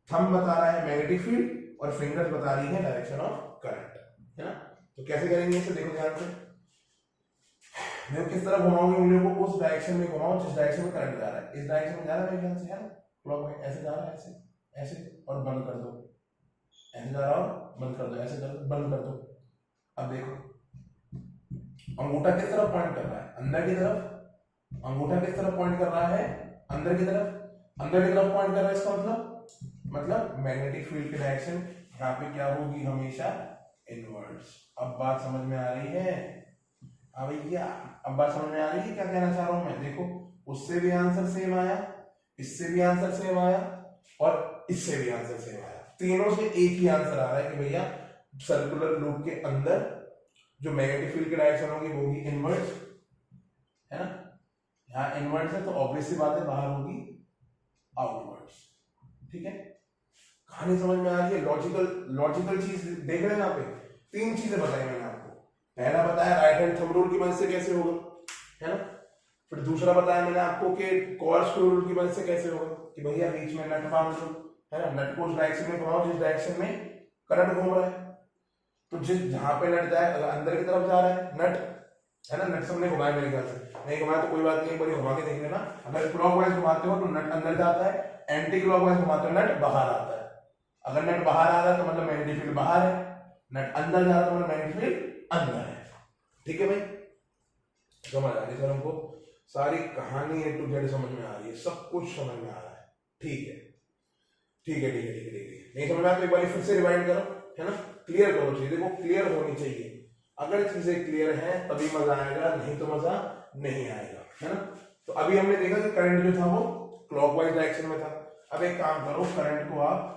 थंब बता रहा है मैग्नेटिक फील्ड और फिंगर्स बता रही है डायरेक्शन ऑफ करंट, है ना। तो कैसे करेंगे इसे, देखो ध्यान से, मैं किस तरह घुमाऊंगी उंगलियों को, उस डायरेक्शन में घुमाओ जिस डायरेक्शन में करंट जा रहा है। इस डायरेक्शन में जा रहा है मेरे ख्याल से, है ना, क्लॉकवाइज ऐसे जा रहा है, ऐसे ऐसे और बंद कर दो, ऐसे जा रहा है और बंद कर दो, ऐसे कर दो, बंद कर दो। अब देखो अंगूठा किस तरफ पॉइंट कर रहा है, अंदर की तरफ, अंगूठा किस तरफ पॉइंट कर रहा है, अंदर की तरफ, अंदर की तरफ पॉइंट कर रहा है। इसका मतलब मैग्नेटिक फील्ड की डायरेक्शन यहाँ पे क्या होगी, हमेशा इनवर्स। अब बात समझ में आ रही है, हाँ भैया अब बात समझ में आ रही है क्या कहना चाह रहा हूं मैं। देखो उससे भी आंसर सेम आया, इससे भी आंसर सेम आया और इससे भी आंसर सेम आया, तीनों से एक ही आंसर आ रहा है कि भैया सर्कुलर लूप के अंदर जो मैग्नेटिक फील्ड की डायरेक्शन होगी वो होगी इनवर्स, है ना। यहाँ इनवर्स है तो ऑब्वियस सी बात है बाहर होगी आउटवर्ड्स। ठीक है, कहानी समझ में आ रही है, लॉजिकल चीज देख रहे हैं यहाँ पे। 3 चीजें बताई मैंने आपको, पहला बताया राइट हैंड थंब रूल की मदद से कैसे होगा, है ना। फिर दूसरा बताया मैंने आपको कि कॉर्कस्क्रू रूल की मदद से कैसे होगा, कि भैया बीच में नट बांध दो, है ना, नट को उस डायरेक्शन में घुमाओ जिस डायरेक्शन में करंट घूम रहा है। तो जिस जहां पे नट जाए, अगर अंदर की तरफ जा रहा है नट, है ना, नट सबने घुमाया मेरे ख्याल से, नहीं घुमाया तो कोई बात नहीं, बड़ी घुमा के देख लेना। अगर क्लॉकवाइज घुमाते हो तो नट अंदर जाता है, एंटी क्लॉकवाइज घुमाते हो नट बाहर आता है। अगर नट बाहर आ रहा है तो मतलब मैग्नेटिक फील्ड बाहर है, नट अंदर जा रहा है तो मतलब मैग्नेटिक फील्ड अंदर है। ठीक है भाई, समझ आ रही है सर हमको, सारी कहानी A to Z समझ में आ रही है, सब कुछ समझ में आ रहा है। ठीक है ठीक है ठीक है ठीक है ठीक है, नहीं समझ में आया तो एक बार फिर से रिवाइंड करो, है ना, क्लियर करो चीजें, देखो क्लियर होनी चाहिए। अगर चीजें क्लियर हैं तभी मजा आएगा, नहीं तो मजा नहीं आएगा, है ना। तो अभी हमने देखा कि करंट जो था वो क्लॉकवाइज डायरेक्शन में था। अब एक काम करो, करंट को आप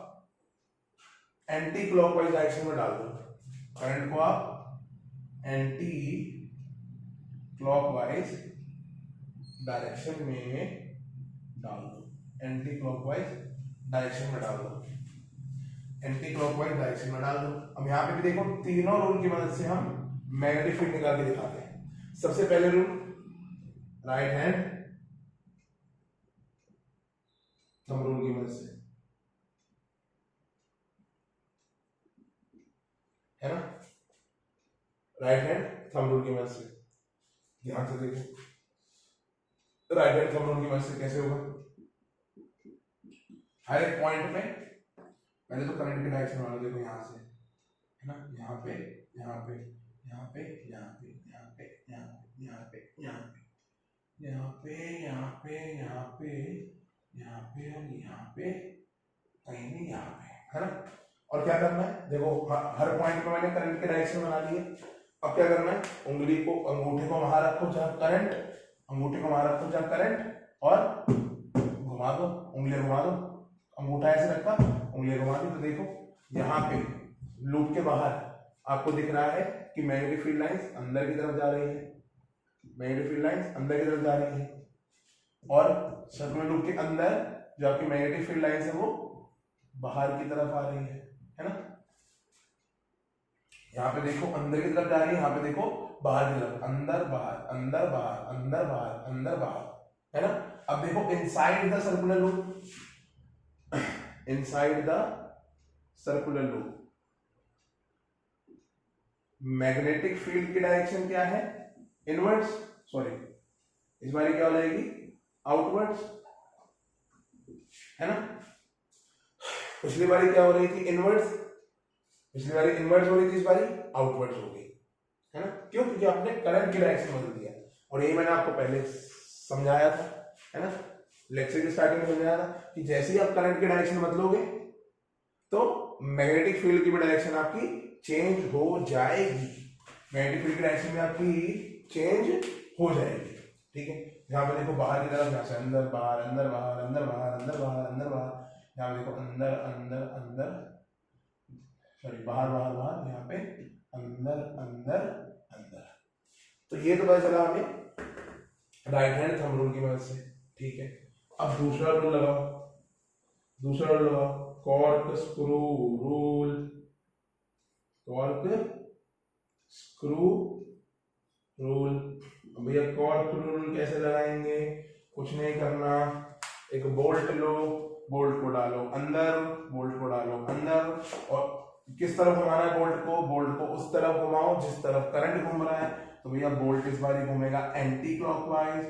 एंटी क्लॉकवाइज डायरेक्शन में डाल दो, करंट को आप एंटी क्लॉकवाइज डायरेक्शन में डाल दो, एंटी क्लॉकवाइज डायरेक्शन में डाल दो, एंटी क्लॉकवाइज डायरेक्शन में डाल दो। अब यहाँ पे भी देखो तीनों रूल की मदद से हम मैग्नेटिक फील्ड निकाल के दिखाते हैं। सबसे पहले rule right hand thumb rule की मदद से, है ना, राइट हैंड थंब रूल की मदद से। ध्यान से देखो, राइट हैंड थंब रूल की मदद से कैसे होगा, हर एक पॉइंट पे पहले तो करंट की डायरेक्शन वाला देखो यहाँ से, है ना, यहाँ पे यहाँ पे यहाँ पे यहाँ पे यहाँ पे यहाँ पे यहाँ पे यहाँ पे यहाँ पे यहाँ पे यहाँ पे यहाँ पे और यहाँ पे कहीं नहीं यहाँ पे, है ना। और क्या करना है, देखो हर पॉइंट पे मैंने करंट के डायरेक्शन बना लिए। अब क्या करना है, उंगली को, अंगूठे को वहां रखो जहाँ करंट, अंगूठे को वहां रखो जहाँ करंट, और घुमा दो, उंगली घुमा दो, अंगूठा ऐसे रखा, उंगली घुमा दी, तो देखो यहाँ पे लूप के बाहर आपको दिख रहा है कि मैग्नेटिक फील्ड लाइंस अंदर की तरफ जा रही है, मैग्नेटिक फील्ड लाइंस अंदर की तरफ जा रही है, और सर्कुलर लूप के अंदर जो आपकी मैग्नेटिक फील्ड लाइंस है वो बाहर की तरफ आ रही है ना। यहाँ पे देखो अंदर की तरफ जा रही है, यहाँ पे देखो बाहर की तरफ, अंदर बाहर अंदर बाहर अंदर बाहर अंदर बाहर, है ना। अब देखो inside the circular loop, inside the circular loop magnetic field की डायरेक्शन क्या है, इनवर्ड्स, सॉरी इस बार क्या हो जाएगी, आउटवर्ड्स, है ना। पिछली बारी क्या हो रही थी, इनवर्ड्स, पिछली बारी इनवर्ड्स हो रही थी, इस बारी आउटवर्ड्स हो गई, है ना। क्यों, क्योंकि आपने करंट की डायरेक्शन बदल दिया, और यही मैंने आपको पहले समझाया था, है ना, लेक्चर की स्टार्टिंग में समझाया था कि जैसे ही आप करंट की डायरेक्शन बदलोगे तो मैग्नेटिक फील्ड की भी डायरेक्शन आपकी चेंज हो जाएगी, मैग्नेटिक फील्ड की डायरेक्शन में आपकी चेंज हो जाएगी, ठीक है। यहाँ पे देखो बाहर की तरफ, यहाँ से अंदर बाहर अंदर बाहर अंदर बाहर अंदर बाहर अंदर बाहर, यहाँ पे देखो अंदर अंदर अंदर, सॉरी बाहर बाहर बाहर, यहाँ पे अंदर अंदर अंदर। तो ये तो पता चला हमें राइट हैंड थंब रूल की मदद से, ठीक है। अब दूसरा रूल लगाओ, दूसरा रूल लगाओ, cork screw rule, cork screw rule. भैया कॉर्क रूल कैसे लगाएंगे, कुछ नहीं करना, एक बोल्ट लो, बोल्ट को डालो अंदर, बोल्ट को डालो अंदर, और किस तरफ घुमाना है बोल्ट को, बोल्ट को उस तरफ घुमाओ जिस तरफ करंट घूम रहा है। तो भैया बोल्ट इस बार घूमेगा एंटी क्लॉकवाइज।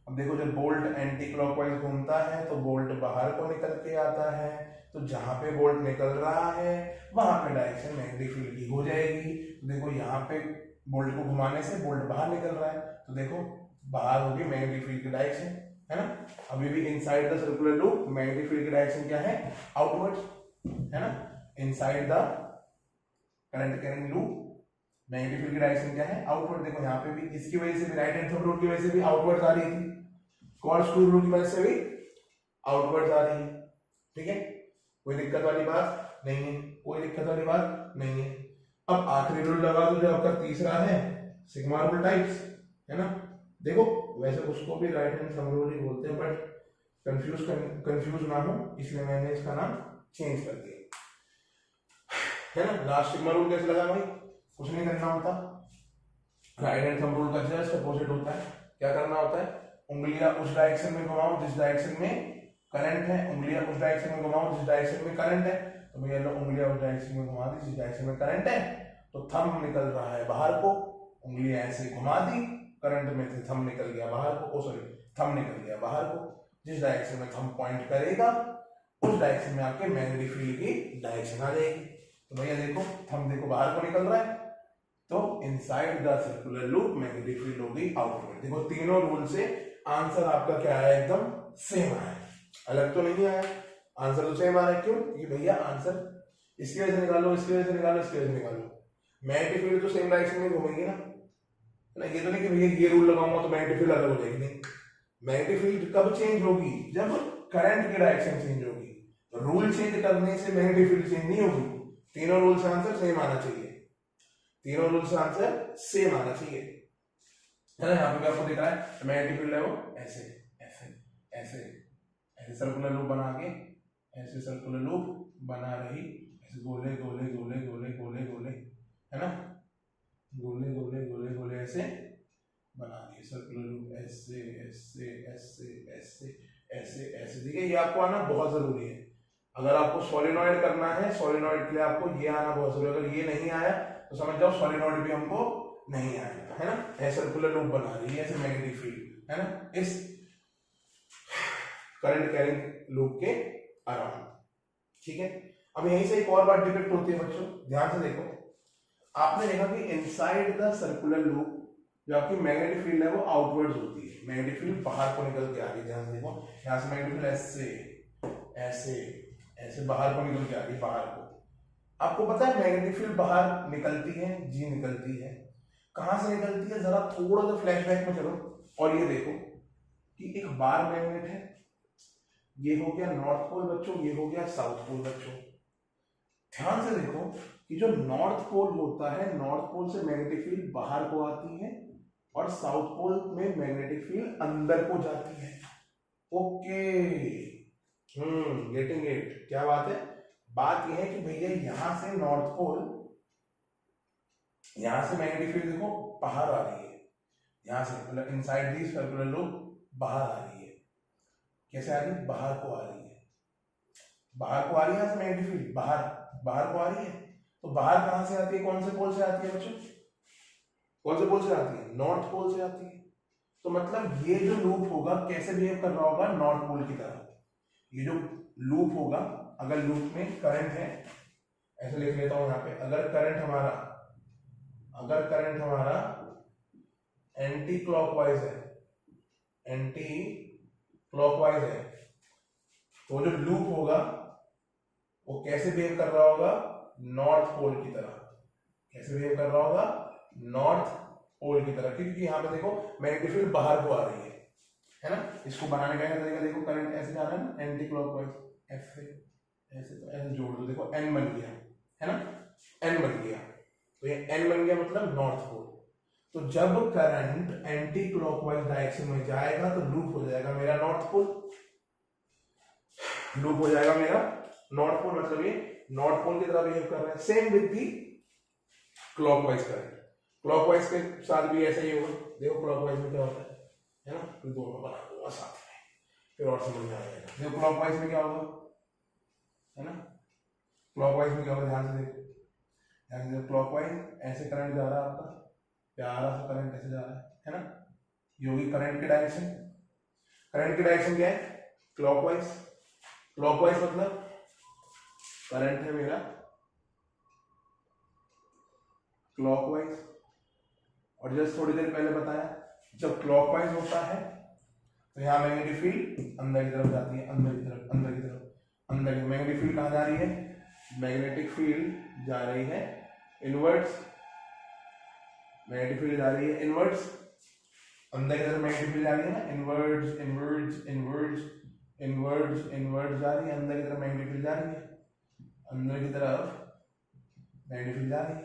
अब देखो जब बोल्ट एंटी क्लॉकवाइज घूमता है तो बोल्ट बाहर को निकल के आता है, तो जहां पे बोल्ट निकल रहा है वहां पे डायरेक्शन मैग्नेटिक फील्ड की हो जाएगी। तो देखो यहाँ पे बोल्ट को घुमाने से बोल्ट बाहर निकल रहा है, तो देखो बाहर होगी मैग्नेटिक फील्ड की डायरेक्शन, है ना। अभी भी inside the circular loop magnetic field की डायरेक्शन क्या है, आउटवर्ड्स, है ना। Inside the current carrying loop magnetic field की डायरेक्शन क्या है, आउटवर्ड। देखो यहाँ पे भी इसकी वजह से भी, राइट हैंड थंब रूल की वजह से भी आउटवर्ड्स आ रही थी, कॉर्क स्क्रू रूल की वजह से भी आउटवर्ड्स आ रही है, ठीक है। कोई दिक्कत वाली बात नहीं है, कोई दिक्कत वाली बात नहीं है। अब आखिरी रूल लगा दो जो आपका तीसरा है, सिग्मा रूल टाइप्स, है ना। देखो वैसे उसको भी राइट हैंड थंब रूल ही बोलते हैं, बट कंफ्यूज ना हो इसलिए मैंने इसका नाम चेंज कर दिया, है ना। लास्ट सिग्मा रूल कैसे लगा भाई, कुछ नहीं करना होता, राइट हैंड थंब रूल का जस्ट अपोजिट होता है। क्या करना होता है, उंगलियां उस डायरेक्शन में घुमाओ जिस डायरेक्शन में करंट है, उंगलियां उस डायरेक्शन में घुमाओ जिस डायरेक्शन में करंट है। तो भैया लो उंगलियां उस डायरेक्शन में घुमा दी जिस डायरेक्शन में करंट है, तो थंब निकल रहा है बाहर को, उंगलियां ऐसे घुमा दी, करंट में थे थंब निकल गया बाहर को, ओ सॉरी थंब निकल गया बाहर को। जिस डायरेक्शन में थंब पॉइंट करेगा उस डायरेक्शन में आपके मैग्नेटिक फील्ड की डायरेक्शन आ जाएगी। तो भैया देखो थंब देखो बाहर को निकल रहा है, तो inside the circular loop magnetic field होगी आउटवर्ड। देखो तीनों रूल से आंसर आपका क्या है, एकदम सेम आया, अलग तो नहीं आया, आंसर तो सेम आ रहा है। क्यों, ये भैया आंसर इसकी वजह से निकालो, इसकी वजह से निकालो, इसकी वजह से निकालो, मैग्नेटिक फील्ड तो सेम डायरेक्शन में घूमेंगी ना। ये तो नहीं कि भैया ये रूल लगाऊंगा तो मैग्नेटिक फील्ड अलग हो जाएगी, नहीं। मैग्नेटिक फील्ड कब चेंज होगी, जब करंट की डायरेक्शन चेंज होगी। रूल चेंज करने से मैग्नेटिक फील्ड चेंज नहीं होगी। तीनों रूल से आंसर सेम आना चाहिए, तीनों रूल से आंसर सेम आना चाहिए, है ना। यहाँ पे आपको दिख रहा है मैग्नेटिक फील्ड है वो ऐसे ऐसे ऐसे ऐसे सर्कुलर लूप बना के, ऐसे सर्कुलर लूप बना रही, ऐसे गोले गोले गोले गोले गोले गोले, है ना, गोले गोले गोले गोले ऐसे बना दिए सर्कुलर लूप, ऐसे ऐसे ऐसे ऐसे ऐसे ऐसे। देखिए ये आपको आना बहुत जरूरी है। अगर आपको सोलेनॉइड करना है, सोलेनॉइड के लिए आपको ये आना बहुत जरूरी है। अगर ये नहीं आया तो समझ जाओ सोलेनॉइड भी हमको नहीं आएगा, है ना। ऐसे सर्कुलर लूप बना रही है ऐसे मैग्नेटिक फील्ड, है ना, इस करंट कैरिंग लूप के अराउंड, ठीक है। अब यहीं से एक और बात डिपेक्ट होती है बच्चों, ध्यान से देखो। आपने देखा कि इनसाइड द सर्कुलर लूप जो आपकी मैग्नेटिक फील्ड है वो आउटवर्ड्स होती है, मैग्नेटिक फील्ड बाहर को निकल के आ रही है। ध्यान से देखो, यहाँ से मैग्नेटिक फील्ड ऐसे ऐसे ऐसे बाहर को निकल के आ रही है, बाहर को। आपको पता है मैग्नेटिक फील्ड बाहर निकलती है जी, निकलती है। कहां से निकलती है, जरा थोड़ा सा फ्लैशबैक में चलो और ये देखो कि एक बार मैग्नेट है, ये हो गया नॉर्थ पोल बच्चों, ये हो गया साउथ पोल बच्चों। ध्यान से देखो कि जो नॉर्थ पोल होता है, नॉर्थ पोल से मैग्नेटिक फील्ड बाहर को आती है और साउथ पोल में मैग्नेटिक फील्ड अंदर को जाती है। Okay, getting it. क्या बात है, बात यह है कि भैया यहां से नॉर्थ पोल, यहां से मैग्नेटिक फील्ड देखो बाहर आ रही है, यहां से मतलब इनसाइड दी सर्कुलर लूप बाहर आ रही है। कैसे आ रही है, बाहर को आ रही है, बाहर को आ रही है, मैग्नेटिक फील्ड बाहर बाहर को आ रही है। तो बाहर कहां से आती है, कौन से पोल से आती है बच्चों, कौन से पोल से आती है, नॉर्थ पोल से आती है। तो मतलब ये जो लूप होगा कैसे बिहेव कर रहा होगा, नॉर्थ पोल की तरह। ये जो लूप होगा, अगर लूप में करंट है, ऐसे लिख लेता हूं यहाँ पे, अगर करंट हमारा एंटी क्लॉकवाइज है, एंटी क्लॉकवाइज है, तो जो लूप होगा वो कैसे बिहेव कर रहा होगा, नॉर्थ पोल की तरह। कैसे बिहेव कर रहा होगा, नॉर्थ पोल की तरह, क्योंकि यहाँ पे देखो मैग्नेटिक फील्ड बाहर को आ रही है ना। इसको बनाने का तरीका देखो, करंट ऐसे जा रहा है ना एंटी क्लॉकवाइज, ऐसे ऐसे, तो ऐसे जोड़ दो, देखो एन बन गया, है ना, एन बन गया। तो ये एन बन गया मतलब नॉर्थ पोल। तो जब करंट एंटी क्लॉकवाइज डायरेक्शन में जाएगा तो लूप हो जाएगा मेरा नॉर्थ पोल, लूप हो जाएगा मेरा नॉर्थ पोल, मतलब ये नॉर्थ पोल की तरह बिहेव कर रहा है। Same with the clockwise current, clockwise के साथ भी ऐसा ही होगा। देखो क्लॉकवाइज में क्या होता है ना, फिर दोनों बना दूंगा साथ में, फिर और समझ में आ जाएगा। देखो क्लॉकवाइज में क्या होगा, है ना, क्लॉकवाइज में क्या होगा, ध्यान से देखो, ध्यान से देखो। क्लॉकवाइज ऐसे करंट जा रहा है आपका, प्यारा सा करंट ऐसे जा रहा है ना, ये होगी करंट की डायरेक्शन। करंट की डायरेक्शन क्या है, क्लॉकवाइज। क्लॉकवाइज मतलब करंट है मेरा क्लॉकवाइज, और जस्ट थोड़ी देर पहले बताया जब क्लॉकवाइज होता है तो यहाँ मैग्नेटिक फील्ड अंदर की तरफ जाती है, अंदर की तरफ, अंदर की तरफ, अंदर की। मैग्नेटिक फील्ड कहाँ जा रही है, मैग्नेटिक फील्ड जा रही है इनवर्ड्स, मैग्नेटिक फील्ड जा रही है इनवर्ड्स, अंदर की तरफ मैग्नेटिक फील्ड जा रही है ना, inwards inwards inwards inwards inwards जा रही है, अंदर की तरफ मैग्नेटिक फील्ड जा रही है, अंदर की तरफ मैग्नेटिक फील्ड जा रही है।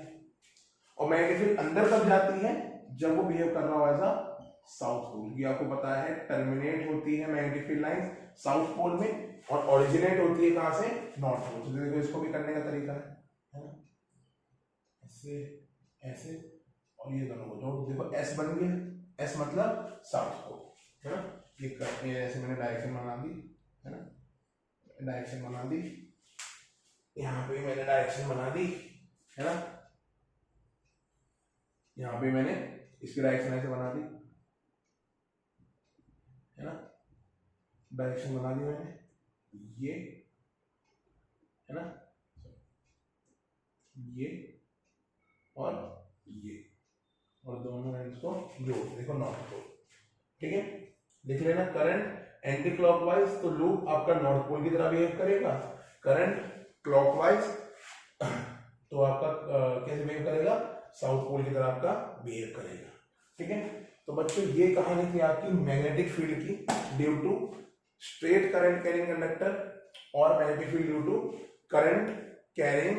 और मैग्नेटिक फील्ड अंदर कब जाती है, जब वो बिहेव कर रहा हो ऐसा साउथ पोल। ये आपको पता है टर्मिनेट होती है magnetic field line south pole में और ओरिजिनेट होती है कहां से, नॉर्थ पोल से। देखो इसको भी करने का तरीका है ना, ऐसे ऐसे, और ये दोनों को जोड़, देखो एस बन गया, एस मतलब साउथ पोल, है ना। ये ऐसे मैंने डायरेक्शन बना दी, है ना, डायरेक्शन बना दी, यहाँ पे मैंने डायरेक्शन बना दी, है ना, यहाँ पे मैंने इसकी डायरेक्शन ऐसे बना दी, है ना, डायरेक्शन बना दी मैंने, ये है ना, ये और ये, और दोनों एंड्स को जोड़, देखो नॉर्थ पोल, ठीक है। लिख लेना करंट एंटी क्लॉकवाइज, तो लूप आपका नॉर्थ पोल की तरह बिहेव करेगा। करंट क्लॉकवाइज तो आपका कैसे बिहेव करेगा, साउथ पोल की तरह आपका बिहेव करेगा, ठीक है। तो बच्चों ये कहानी थी आपकी मैग्नेटिक फील्ड की, due to straight current carrying conductor और magnetic field due to current carrying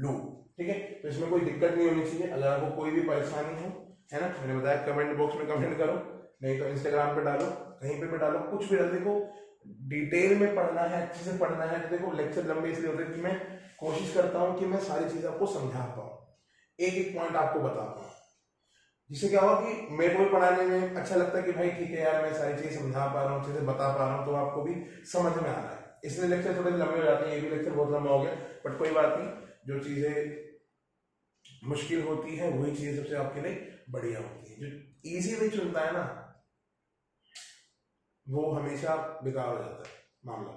loop, ठीक है। तो इसमें कोई दिक्कत नहीं होनी चाहिए। अगर आपको कोई भी परेशानी हो, है ना, मैंने बताया कमेंट बॉक्स में कमेंट करो, नहीं तो इंस्टाग्राम पे डालो, कहीं पे डालो, कुछ भी डालो। देखो डिटेल में पढ़ना है, अच्छे से पढ़ना है। तो देखो लेक्चर लंबे इसलिए होते हैं कि मैं कोशिश करता हूँ कि मैं सारी चीजें आपको समझा पाऊँ, एक एक पॉइंट आपको बता पाऊँ, जिससे क्या होगा कि मेरे को भी पढ़ाने में अच्छा लगता है कि भाई ठीक है यार, मैं सारी चीजें समझा पा रहा हूँ, अच्छे से बता पा रहा हूँ, तो आपको भी समझ में आ रहा है। इसलिए लेक्चर थोड़े लंबे हो जाते हैं, ये भी लेक्चर बहुत लंबा हो गया, बट कोई बात नहीं। जो चीजें मुश्किल होती है वही चीजें सबसे आपके लिए बढ़िया होती है। जो इजीली चुनता है ना वो हमेशा बेकार हो जाता है मामला,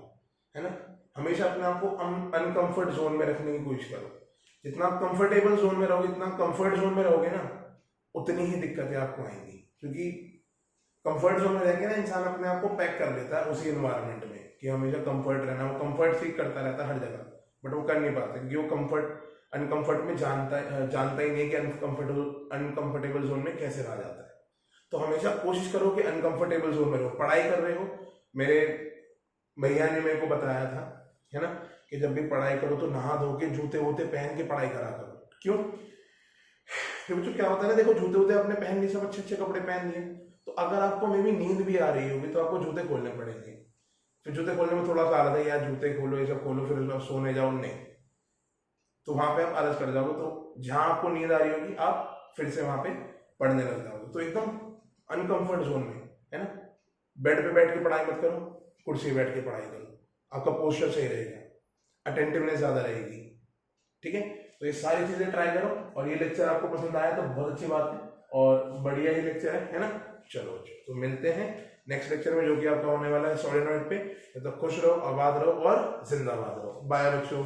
है ना। हमेशा अपने आप को अनकंफर्ट जोन में रखने की कोशिश करो। जितना आप कंफर्टेबल जोन में रहोगे, जितना कंफर्ट जोन में रहोगे ना, उतनी ही दिक्कतें आपको आएंगी। क्योंकि कंफर्ट जोन में रह के ना इंसान अपने आप को पैक कर लेता है उसी एनवायरनमेंट में कि हमेशा कंफर्ट रहना, वो कंफर्ट सीख करता रहता है हर जगह, बट वो कर नहीं पाता क्योंकि वो कंफर्ट अनकंफर्ट में जानता ही नहीं कि अनकंफर्टेबल जोन में कैसे रहा जाता है। तो हमेशा कोशिश करो कि अनकंफर्टेबल जोन में रहो। पढ़ाई कर रहे हो, मेरे भैया ने मेरे को बताया था, है ना, कि जब भी पढ़ाई करो तो नहा धो के जूते वूते पहन के पढ़ाई करा करो। क्यों? क्योंकि क्या होता है ना, देखो जूते वूते आपने पहन लिए, सब अच्छे अच्छे कपड़े पहन लिए, तो अगर आपको मे भी नींद भी आ रही होगी तो आपको जूते खोलने पड़ेंगे। फिर जूते खोलने में थोड़ा सा आलस है यार, जूते खोलो, ये सब खोलो, फिर आप सोने जाओ, नहीं तो वहां पे आप आलस कर जाओगे। तो जहां आपको नींद आ रही होगी आप फिर से वहां पे पढ़ने लग जाओगे। तो एकदम अनकंफर्ट जोन में, है ना। बेड पे बैठ के पढ़ाई मत करो, कुर्सी बैठ के पढ़ाई करो, आपका पोस्चर सही रहेगा, अटेंटिवनेस ज्यादा रहेगी। ठीक है, तो ये सारी चीजें ट्राई करो। और ये लेक्चर आपको पसंद आया तो बहुत अच्छी बात है, और बढ़िया ही लेक्चर है ना। चलो तो मिलते हैं नेक्स्ट लेक्चर में, जो कि आपका होने वाला है सॉलिनॉइड पे। तो खुश रहो, आबाद रहो और जिंदाबाद रहो। बाय बच्चों।